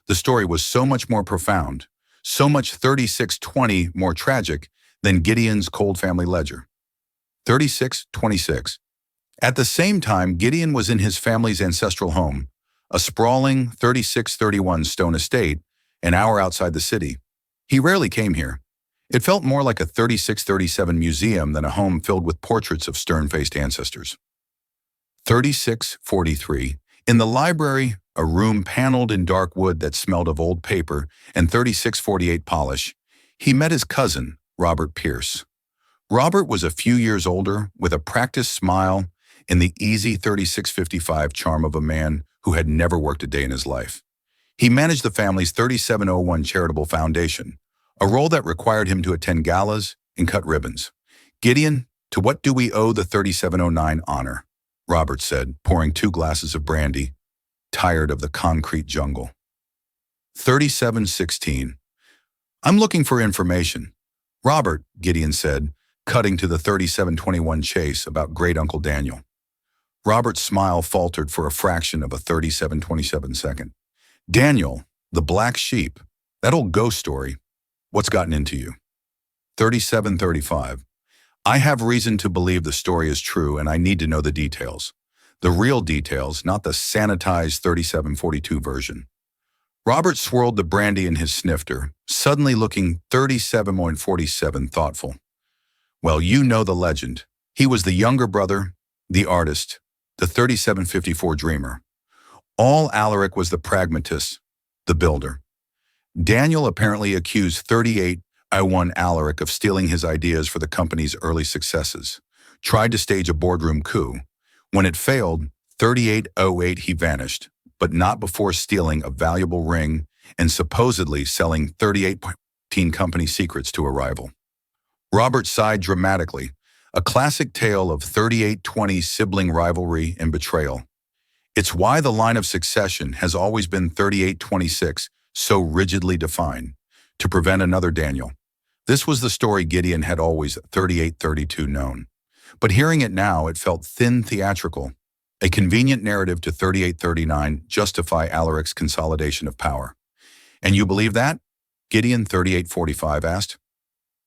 The story was so much more profound, so much 3620 more tragic than Gideon's cold family ledger. 3626. At the same time, Gideon was in his family's ancestral home, a sprawling 3631 stone estate, an hour outside the city. He rarely came here. It felt more like a 3637 museum than a home filled with portraits of stern-faced ancestors. 3643. In the library, a room paneled in dark wood that smelled of old paper and 3648 polish, he met his cousin, Robert Pierce. Robert was a few years older, with a practiced smile and the easy 3655 charm of a man who had never worked a day in his life. He managed the family's 3701 charitable foundation, a role that required him to attend galas and cut ribbons. Gideon, to what do we owe the 3709 honor? Robert said, pouring 2 glasses of brandy, tired of the concrete jungle. 3716. I'm looking for information. Robert, Gideon said, cutting to the 3721 chase about great-uncle Daniel. Robert's smile faltered for a fraction of a 3727 second. Daniel, the black sheep, that old ghost story, what's gotten into you? 3735. I have reason to believe the story is true and I need to know the details. The real details, not the sanitized 3742 version. Robert swirled the brandy in his snifter, suddenly looking 37.47 thoughtful. Well, you know the legend. He was the younger brother, the artist, the 3754 dreamer. All Alaric was the pragmatist, the builder. Daniel apparently accused 3801 Alaric of stealing his ideas for the company's early successes, tried to stage a boardroom coup. When it failed, 3808 he vanished, but not before stealing a valuable ring and supposedly selling 3814 company secrets to a rival. Robert sighed dramatically, a classic tale of 3820 sibling rivalry and betrayal. It's why the line of succession has always been 3826, so rigidly defined, to prevent another Daniel. This was the story Gideon had always 3832 known. But hearing it now, it felt thin theatrical, a convenient narrative to 3839 justify Alaric's consolidation of power. And you believe that? Gideon 3845 asked.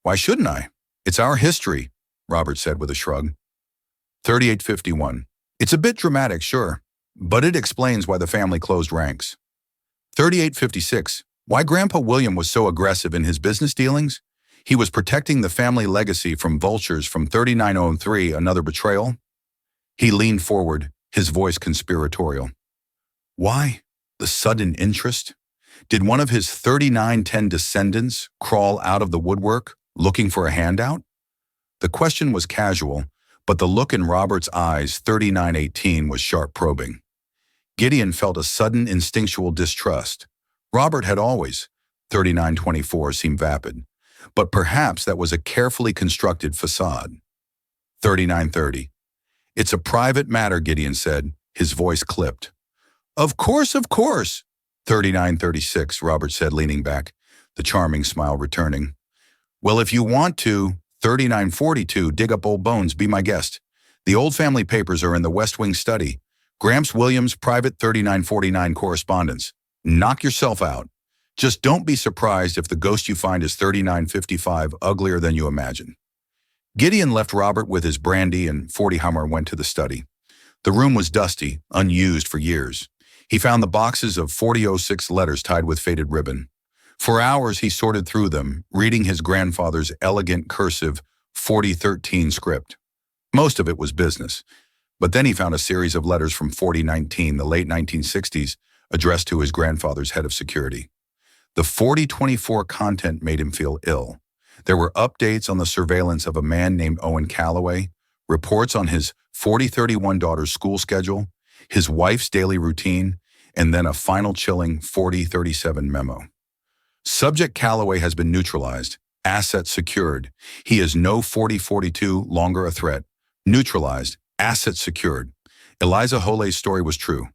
Why shouldn't I? It's our history, Robert said with a shrug. 3851. It's a bit dramatic, sure, but it explains why the family closed ranks. 3856. Why Grandpa William was so aggressive in his business dealings? He was protecting the family legacy from vultures from 3903, another betrayal. He leaned forward, his voice conspiratorial. Why the sudden interest? Did one of his 3910 descendants crawl out of the woodwork looking for a handout? The question was casual, but the look in Robert's eyes, 3918, was sharp probing. Gideon felt a sudden instinctual distrust. Robert had always, 3924 seemed vapid, but perhaps that was a carefully constructed facade. 3930. It's a private matter, Gideon said, his voice clipped. Of course, of course. 3936, Robert said, leaning back, the charming smile returning. Well, if you want to, 3942, dig up old bones, be my guest. The old family papers are in the West Wing study. Gramps Williams' private 3949 correspondence. Knock yourself out. Just don't be surprised if the ghost you find is 3955, uglier than you imagine. Gideon left Robert with his brandy and 40 Hummer and went to the study. The room was dusty, unused for years. He found the boxes of 4006 letters tied with faded ribbon. For hours he sorted through them, reading his grandfather's elegant cursive 4013 script. Most of it was business, but then he found a series of letters from 4019, the late 1960s, addressed to his grandfather's head of security. The 4024 content made him feel ill. There were updates on the surveillance of a man named Owen Calloway, reports on his 4031 daughter's school schedule, his wife's daily routine, and then a final chilling 4037 memo. Subject Calloway has been neutralized. Assets secured. He is no 4042 longer a threat. Neutralized. Assets secured. Eliza Hole's story was true.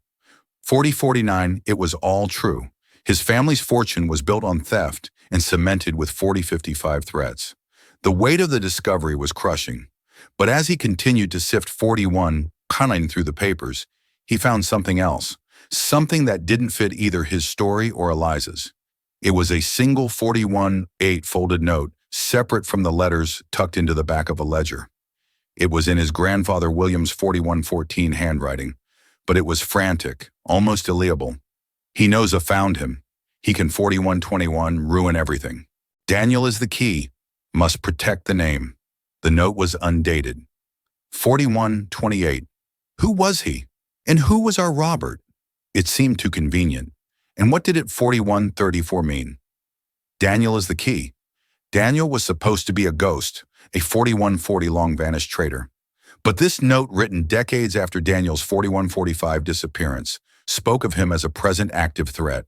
4049, it was all true. His family's fortune was built on theft and cemented with 4055 threats. The weight of the discovery was crushing. But as he continued to sift 41, cunning through the papers, he found something else. Something that didn't fit either his story or Eliza's. It was a single 41-8 folded note, separate from the letters tucked into the back of a ledger. It was in his grandfather William's 4114 handwriting, but it was frantic, almost illegible. He knows I found him. He can 4121 ruin everything. Daniel is the key. Must protect the name. The note was undated. 4128. Who was he? And who was our Robert? It seemed too convenient. And what did it 4134 mean? Daniel is the key. Daniel was supposed to be a ghost, a 4140 long-vanished traitor. But this note, written decades after Daniel's 4145 disappearance, spoke of him as a present active threat.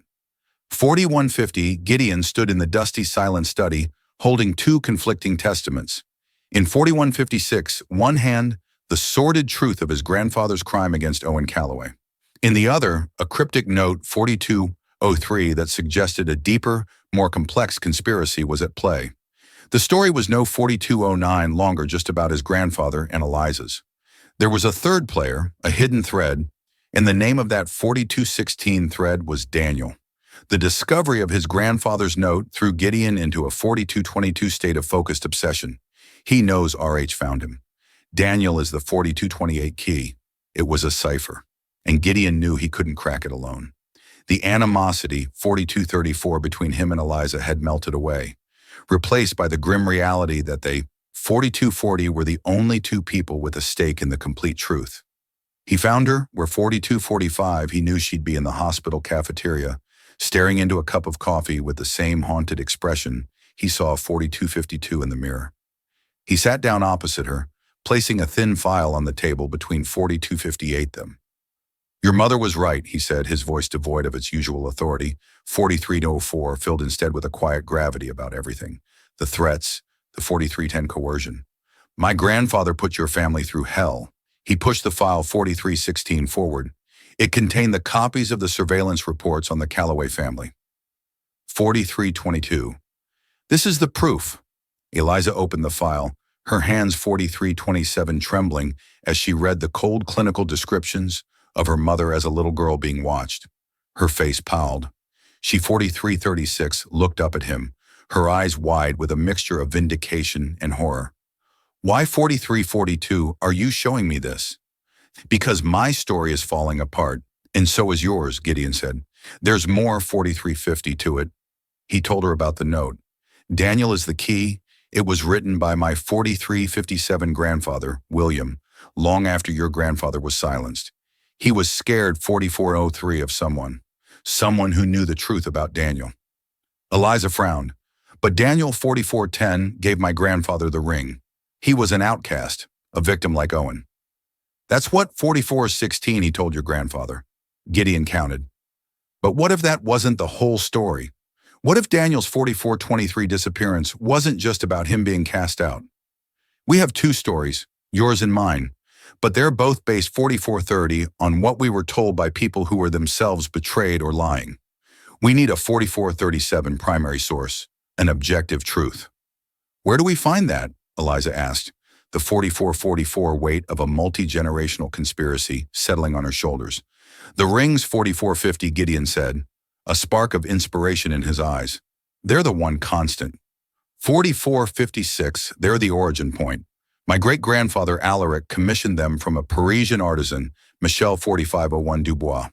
4150, Gideon stood in the dusty silent study, holding two conflicting testaments. In 4156, one hand, the sordid truth of his grandfather's crime against Owen Calloway. In the other, a cryptic note, 4203, that suggested a deeper, more complex conspiracy was at play. The story was no 4209 longer just about his grandfather and Eliza's. There was a third player, a hidden thread, and the name of that 4216 thread was Daniel. The discovery of his grandfather's note threw Gideon into a 4222 state of focused obsession. He knows RH found him. Daniel is the 4228 key. It was a cipher, and Gideon knew he couldn't crack it alone. The animosity, 4234, between him and Eliza had melted away, replaced by the grim reality that they, 4240, were the only two people with a stake in the complete truth. He found her where 4245, he knew she'd be in the hospital cafeteria, staring into a cup of coffee with the same haunted expression he saw 4252 in the mirror. He sat down opposite her, placing a thin file on the table between 4258 them. Your mother was right, he said, his voice devoid of its usual authority. 4304 filled instead with a quiet gravity about everything. The threats, the 4310 coercion. My grandfather put your family through hell. He pushed the file 4316 forward. It contained the copies of the surveillance reports on the Calloway family. 4322. This is the proof. Eliza opened the file, her hands 4327 trembling as she read the cold clinical descriptions of her mother as a little girl being watched. Her face palled. She 4336 looked up at him, her eyes wide with a mixture of vindication and horror. Why 4342 are you showing me this? Because my story is falling apart, and so is yours, Gideon said. There's more 4350 to it. He told her about the note. Daniel is the key. It was written by my 4357 grandfather, William, long after your grandfather was silenced. He was scared 4403 of someone who knew the truth about Daniel. Eliza frowned. But Daniel 4410 gave my grandfather the ring. He was an outcast, a victim like Owen. That's what 4416 he told your grandfather. Gideon counted. But what if that wasn't the whole story? What if Daniel's 4423 disappearance wasn't just about him being cast out? We have two stories, yours and mine, but they're both based 4430 on what we were told by people who were themselves betrayed or lying. We need a 4437 primary source, an objective truth. Where do we find that? Eliza asked, the 4444 weight of a multi-generational conspiracy settling on her shoulders. The ring's 4450, Gideon said, a spark of inspiration in his eyes. They're the one constant. 4456, they're the origin point. My great-grandfather Alaric commissioned them from a Parisian artisan, Michel 4501 Dubois.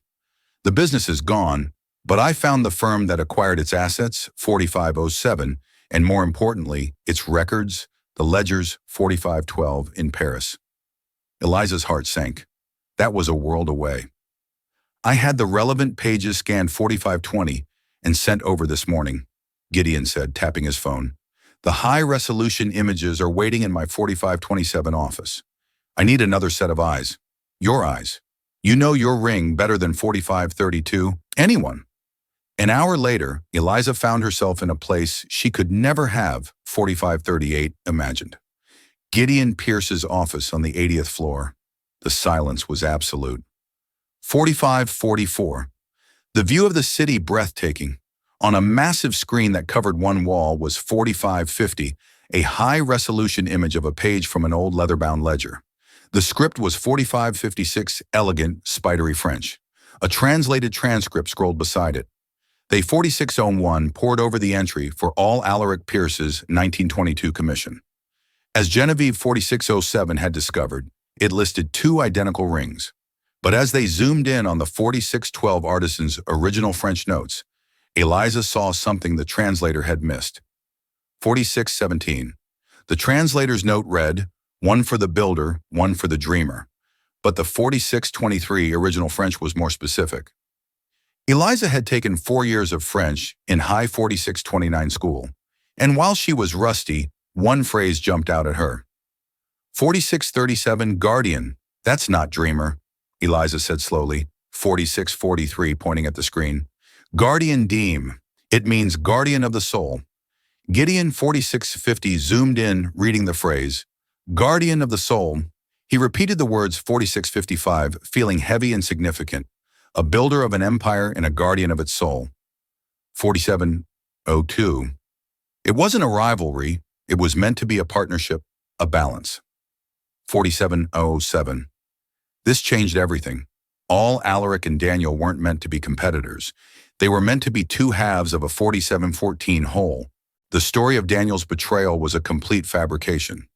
The business is gone, but I found the firm that acquired its assets, 4507, and more importantly, its records, the ledgers, 4512 in Paris. Eliza's heart sank. That was a world away. I had the relevant pages scanned 4520 and sent over this morning, Gideon said, tapping his phone. The high-resolution images are waiting in my 4527 office. I need another set of eyes. Your eyes. You know your ring better than 4532. Anyone. An hour later, Eliza found herself in a place she could never have 4538 imagined. Gideon Pierce's office on the 80th floor. The silence was absolute. 4544. The view of the city breathtaking. On a massive screen that covered one wall was 4550, a high-resolution image of a page from an old leather-bound ledger. The script was 4556, elegant, spidery French. A translated transcript scrolled beside it. They 4601 poured over the entry for all Alaric Pierce's 1922 commission. As Genevieve 4607 had discovered, it listed two identical rings. But as they zoomed in on the 4612 artisan's original French notes, Eliza saw something the translator had missed. 4617. The translator's note read, one for the builder, one for the dreamer. But the 4623 original French was more specific. Eliza had taken 4 years of French in high 4629 school, and while she was rusty, one phrase jumped out at her. 4637, guardian. That's not dreamer, Eliza said slowly, 4643 pointing at the screen. Guardian Deem. It means guardian of the soul. Gideon 4650 zoomed in, reading the phrase, guardian of the soul. He repeated the words 4655, feeling heavy and significant. A builder of an empire and a guardian of its soul. 4702. It wasn't a rivalry. It was meant to be a partnership, a balance. 4707. This changed everything. All Alaric and Daniel weren't meant to be competitors. They were meant to be two halves of a 4714 whole. The story of Daniel's betrayal was a complete fabrication.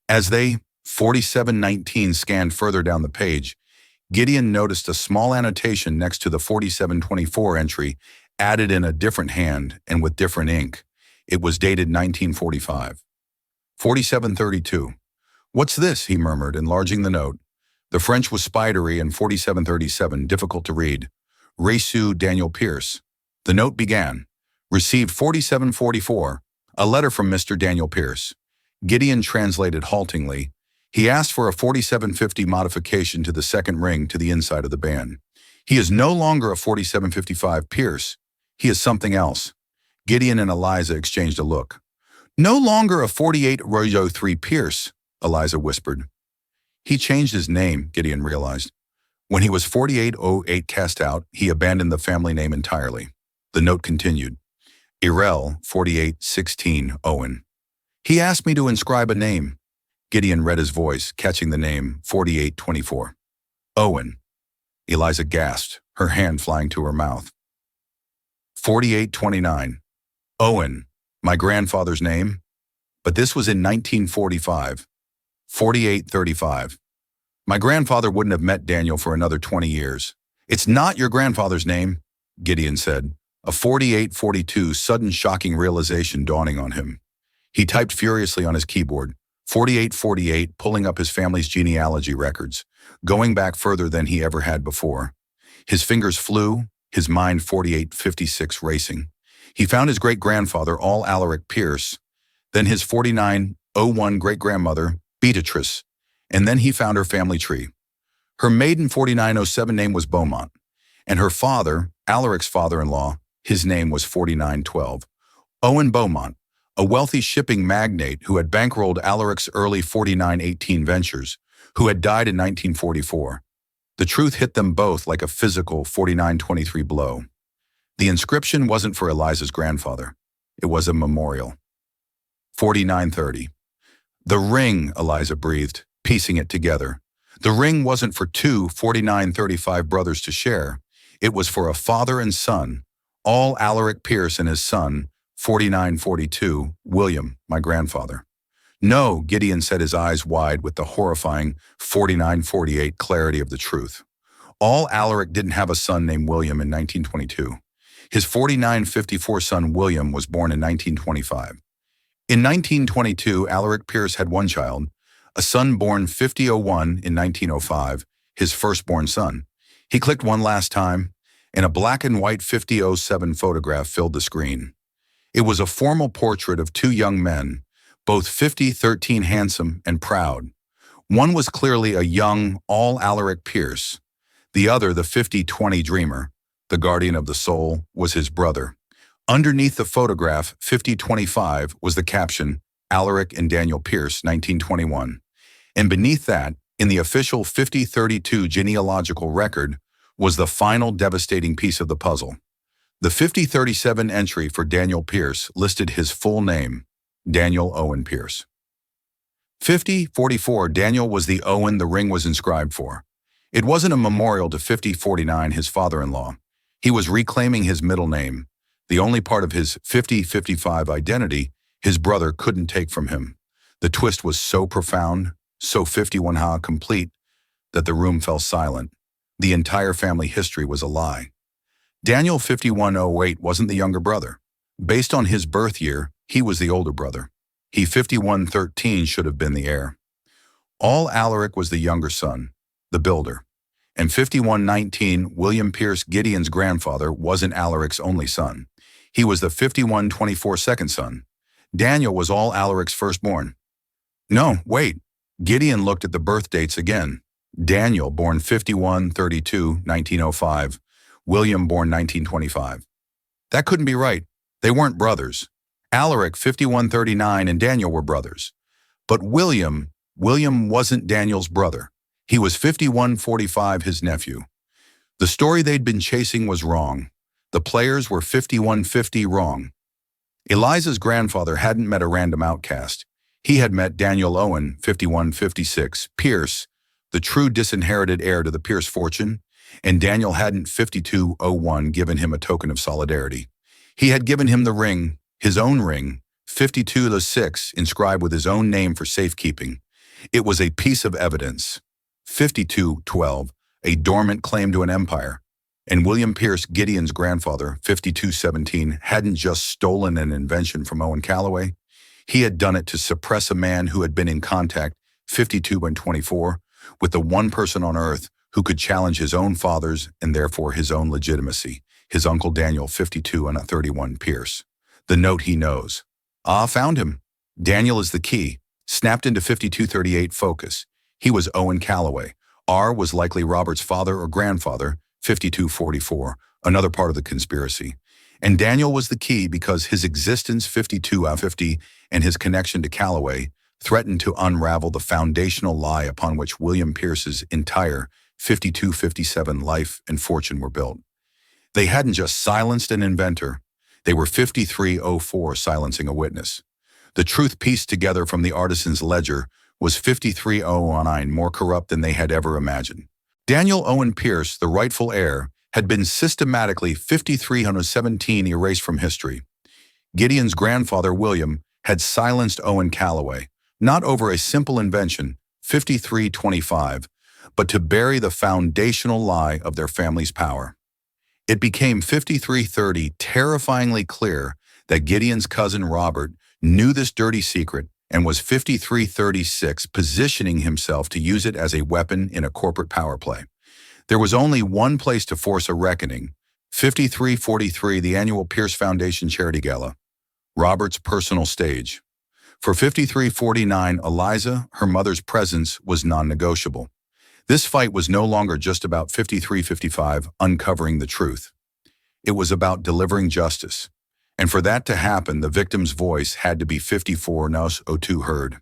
As they, 4719, scanned further down the page, Gideon noticed a small annotation next to the 4724 entry, added in a different hand and with different ink. It was dated 1945. 4732. What's this? He murmured, enlarging the note. The French was spidery and 4737, difficult to read. Reçu Daniel Pierce. The note began. Received 4744, a letter from Mr. Daniel Pierce. Gideon translated haltingly. He asked for a 4750 modification to the second ring to the inside of the band. He is no longer a 4755 Pierce. He is something else. Gideon and Eliza exchanged a look. No longer a 4803 Pierce, Eliza whispered. He changed his name, Gideon realized. When he was 4808 cast out, he abandoned the family name entirely. The note continued. Irel 4816 Owen. He asked me to inscribe a name. Gideon read his voice, catching the name 4824. Owen. Eliza gasped, her hand flying to her mouth. 4829. Owen, my grandfather's name? But this was in 1945. 4835. My grandfather wouldn't have met Daniel for another 20 years. It's not your grandfather's name, Gideon said, a 4842 sudden shocking realization dawning on him. He typed furiously on his keyboard. 4848, pulling up his family's genealogy records, going back further than he ever had before. His fingers flew, his mind 4856 racing. He found his great-grandfather, All Alaric Pierce, then his 4901 great-grandmother, Beatrice, and then he found her family tree. Her maiden 4907 name was Beaumont, and her father, Alaric's father-in-law, his name was 4912. Owen Beaumont, a wealthy shipping magnate who had bankrolled Alaric's early 4918 ventures, who had died in 1944. The truth hit them both like a physical 4923 blow. The inscription wasn't for Eliza's grandfather. It was a memorial. 4930. The ring, Eliza breathed, piecing it together. The ring wasn't for two 4935 brothers to share. It was for a father and son, All Alaric Pierce and his son, 4942, William, my grandfather. No, Gideon set his eyes wide with the horrifying 4948 clarity of the truth. All Alaric didn't have a son named William in 1922. His 4954 son William was born in 1925. In 1922, Alaric Pierce had one child, a son born 5001 in 1905, his firstborn son. He clicked one last time, and a black and white 5007 photograph filled the screen. It was a formal portrait of two young men, both 5013 handsome and proud. One was clearly a young, All Alaric Pierce. The other, the 5020 dreamer, the guardian of the soul, was his brother. Underneath the photograph, 5025, was the caption, Alaric and Daniel Pierce, 1921. And beneath that, in the official 5032 genealogical record, was the final devastating piece of the puzzle. The 5037 entry for Daniel Pierce listed his full name, Daniel Owen Pierce. 5044, Daniel was the Owen the ring was inscribed for. It wasn't a memorial to 5049, his father-in-law. He was reclaiming his middle name, the only part of his 5055 identity his brother couldn't take from him. The twist was so profound, so 51 complete, that the room fell silent. The entire family history was a lie. Daniel 5108 wasn't the younger brother. Based on his birth year, he was the older brother. He 5113 should have been the heir. All Alaric was the younger son, the builder. And 5119, William Pierce, Gideon's grandfather, wasn't Alaric's only son. He was the 5124 second son. Daniel was All Alaric's firstborn. No, wait. Gideon looked at the birth dates again. Daniel, born 5132, 1905. William, born 1925. That couldn't be right. They weren't brothers. Alaric, 5139, and Daniel were brothers. But William wasn't Daniel's brother. He was 5145, his nephew. The story they'd been chasing was wrong. The players were 5150 wrong. Eliza's grandfather hadn't met a random outcast. He had met Daniel Owen, 5156, Pierce, the true disinherited heir to the Pierce fortune, and Daniel hadn't 5201 given him a token of solidarity. He had given him the ring, his own ring, 5206, inscribed with his own name for safekeeping. It was a piece of evidence. 5212, a dormant claim to an empire. And William Pierce, Gideon's grandfather, 5217, hadn't just stolen an invention from Owen Callaway. He had done it to suppress a man who had been in contact, 5224, with the one person on earth who could challenge his own father's and therefore his own legitimacy, his uncle Daniel 5231 Pierce. The note he knows. Found him. Daniel is the key. Snapped into 5238 focus. He was Owen Callaway. R was likely Robert's father or grandfather, 5244, another part of the conspiracy. And Daniel was the key because his existence, 5250, and his connection to Callaway threatened to unravel the foundational lie upon which William Pierce's entire 5257 life and fortune were built. They hadn't just silenced an inventor, they were 5304 silencing a witness. The truth pieced together from the artisan's ledger was 5309 more corrupt than they had ever imagined. Daniel Owen Pierce, the rightful heir, had been systematically 5317 erased from history. Gideon's grandfather, William, had silenced Owen Callaway, not over a simple invention, 5325, but to bury the foundational lie of their family's power. It became 5330 terrifyingly clear that Gideon's cousin Robert knew this dirty secret and was 5336, positioning himself to use it as a weapon in a corporate power play. There was only one place to force a reckoning: 5343, the annual Pierce Foundation Charity Gala, Robert's personal stage. For 5349, Eliza, her mother's presence was non-negotiable. This fight was no longer just about 5355 uncovering the truth. It was about delivering justice. And for that to happen, the victim's voice had to be 5402 heard.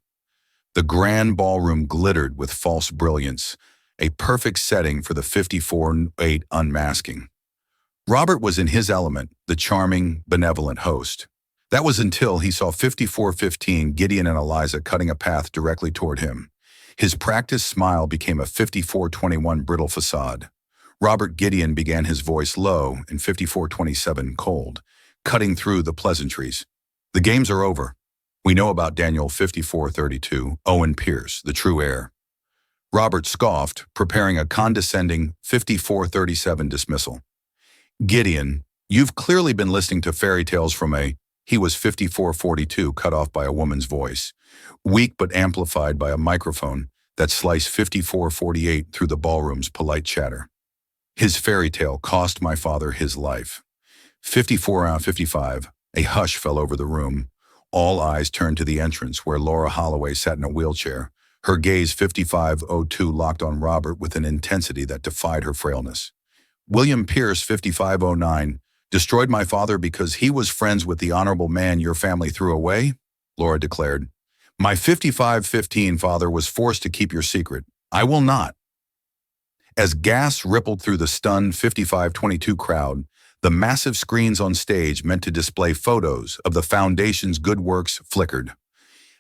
The grand ballroom glittered with false brilliance, a perfect setting for the 54-8 unmasking. Robert was in his element, the charming, benevolent host. That was until he saw 5415, Gideon and Eliza, cutting a path directly toward him. His practiced smile became a 5421 brittle facade. Robert Gideon began his voice low and 5427 cold, cutting through the pleasantries. The games are over. We know about Daniel 5432, Owen Pierce, the true heir. Robert scoffed, preparing a condescending 5437 dismissal. Gideon, you've clearly been listening to fairy tales from a... He was 5442, cut off by a woman's voice, weak but amplified by a microphone that sliced 5448 through the ballroom's polite chatter. His fairy tale cost my father his life. 5455, a hush fell over the room. All eyes turned to the entrance where Laura Holloway sat in a wheelchair, her gaze 5502 locked on Robert with an intensity that defied her frailness. William Pierce, 5509, destroyed my father because he was friends with the honorable man your family threw away? Laura declared. My 5515 father was forced to keep your secret. I will not. As gas rippled through the stunned 5522 crowd, the massive screens on stage meant to display photos of the foundation's good works flickered.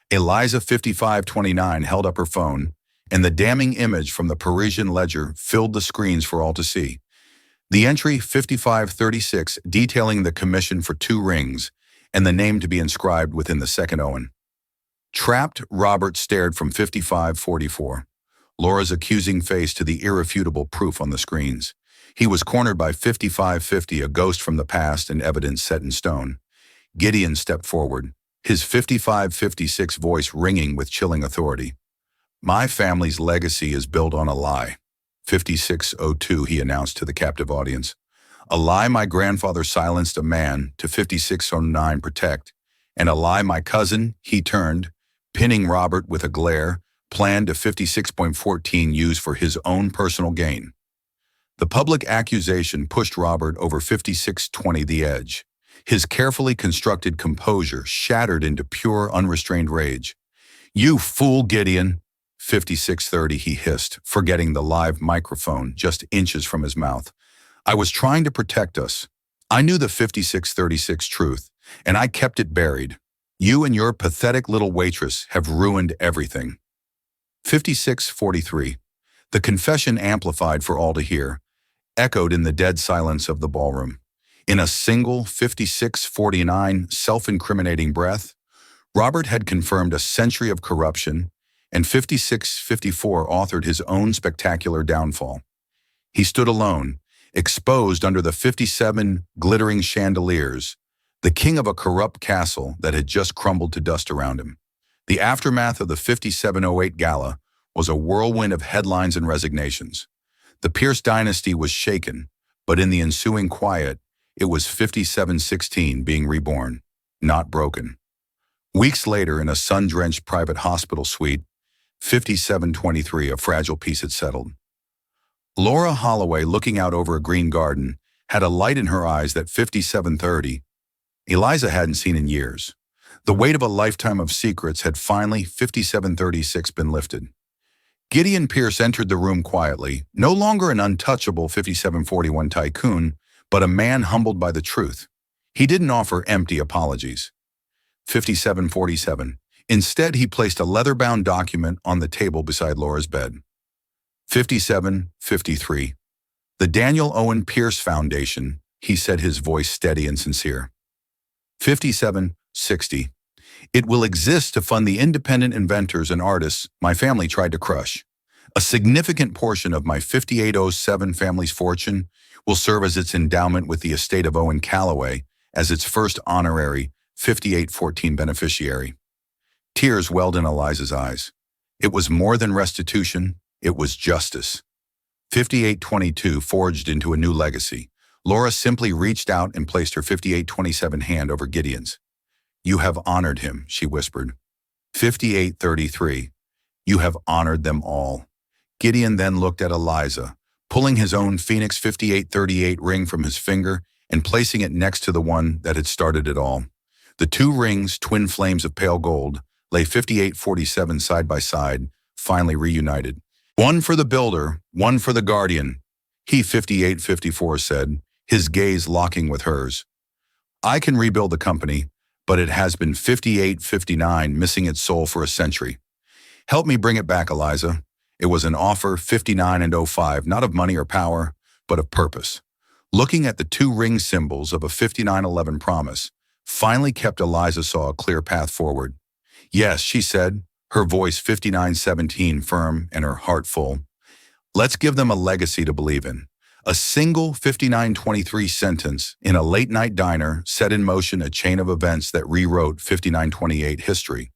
Eliza 5529 held up her phone, and the damning image from the Parisian Ledger filled the screens for all to see. The entry 5536 detailing the commission for 2 rings and the name to be inscribed within the second Owen. Trapped, Robert stared from 5544, Laura's accusing face to the irrefutable proof on the screens. He was cornered by 5550, a ghost from the past and evidence set in stone. Gideon stepped forward, his 5556 voice ringing with chilling authority. My family's legacy is built on a lie. 5602, he announced to the captive audience. A lie my grandfather silenced a man to 5609 protect, and a lie my cousin, he turned, pinning Robert with a glare, planned to 56.14 use for his own personal gain. The public accusation pushed Robert over 5620 the edge. His carefully constructed composure shattered into pure, unrestrained rage. You fool, Gideon! 5630, he hissed, forgetting the live microphone just inches from his mouth. I was trying to protect us. I knew the 5636 truth, and I kept it buried. You and your pathetic little waitress have ruined everything. 5643. The confession, amplified for all to hear, echoed in the dead silence of the ballroom. In a single 5649 self-incriminating breath, Robert had confirmed a century of corruption, and 5654 authored his own spectacular downfall. He stood alone, exposed under the 57 glittering chandeliers, the king of a corrupt castle that had just crumbled to dust around him. The aftermath of the 5708 gala was a whirlwind of headlines and resignations. The Pierce dynasty was shaken, but in the ensuing quiet, it was 5716 being reborn, not broken. Weeks later, in a sun-drenched private hospital suite, 5723, a fragile peace had settled. Laura Holloway, looking out over a green garden, had a light in her eyes that 5730, Eliza hadn't seen in years. The weight of a lifetime of secrets had finally, 5736, been lifted. Gideon Pierce entered the room quietly, no longer an untouchable 5741 tycoon, but a man humbled by the truth. He didn't offer empty apologies. 5747. Instead, he placed a leather-bound document on the table beside Laura's bed. 5753. The Daniel Owen Pierce Foundation, he said, his voice steady and sincere. 5760. It will exist to fund the independent inventors and artists my family tried to crush. A significant portion of my 5807 family's fortune will serve as its endowment with the estate of Owen Calloway as its first honorary 5814 beneficiary. Tears welled in Eliza's eyes. It was more than restitution, it was justice. 5822 forged into a new legacy. Laura simply reached out and placed her 5827 hand over Gideon's. "You have honored him," she whispered. 5833. "You have honored them all." Gideon then looked at Eliza, pulling his own Phoenix 5838 ring from his finger and placing it next to the one that had started it all. The two rings, twin flames of pale gold, lay 5847 side by side, finally reunited. "One for the builder, one for the guardian," he 5854 said, his gaze locking with hers. "I can rebuild the company, but it has been 5859 missing its soul for a century. Help me bring it back, Eliza." It was an offer, 59 and 05, not of money or power, but of purpose. Looking at the two ring symbols of a 5911 promise, finally kept Eliza saw a clear path forward. "Yes," she said, her voice 5917 firm and her heart full. "Let's give them a legacy to believe in." A single 5923 sentence in a late-night diner set in motion a chain of events that rewrote 5928 history.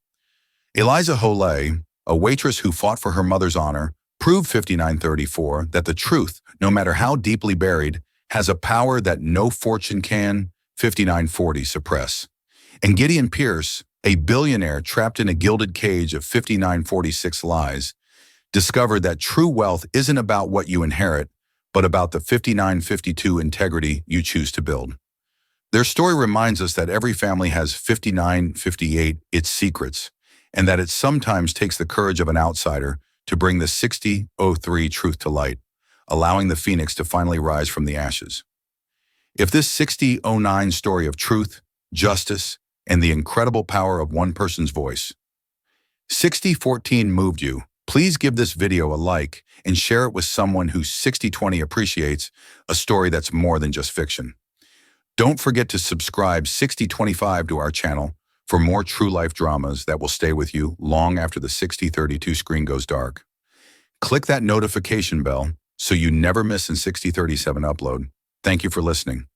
Eliza Holay, a waitress who fought for her mother's honor, proved 5934 that the truth, no matter how deeply buried, has a power that no fortune can, 5940, suppress. And Gideon Pierce, a billionaire trapped in a gilded cage of 5946 lies, discovered that true wealth isn't about what you inherit, but about the 5952 integrity you choose to build. Their story reminds us that every family has 5958, its secrets, and that it sometimes takes the courage of an outsider to bring the 6003 truth to light, allowing the phoenix to finally rise from the ashes. If this 6009 story of truth, justice, and the incredible power of one person's voice, 6014 moved you, please give this video a like and share it with someone who 6020 appreciates a story that's more than just fiction. Don't forget to subscribe 6025 to our channel for more true life dramas that will stay with you long after the 6032 screen goes dark. Click that notification bell so you never miss a 6037 upload. Thank you for listening.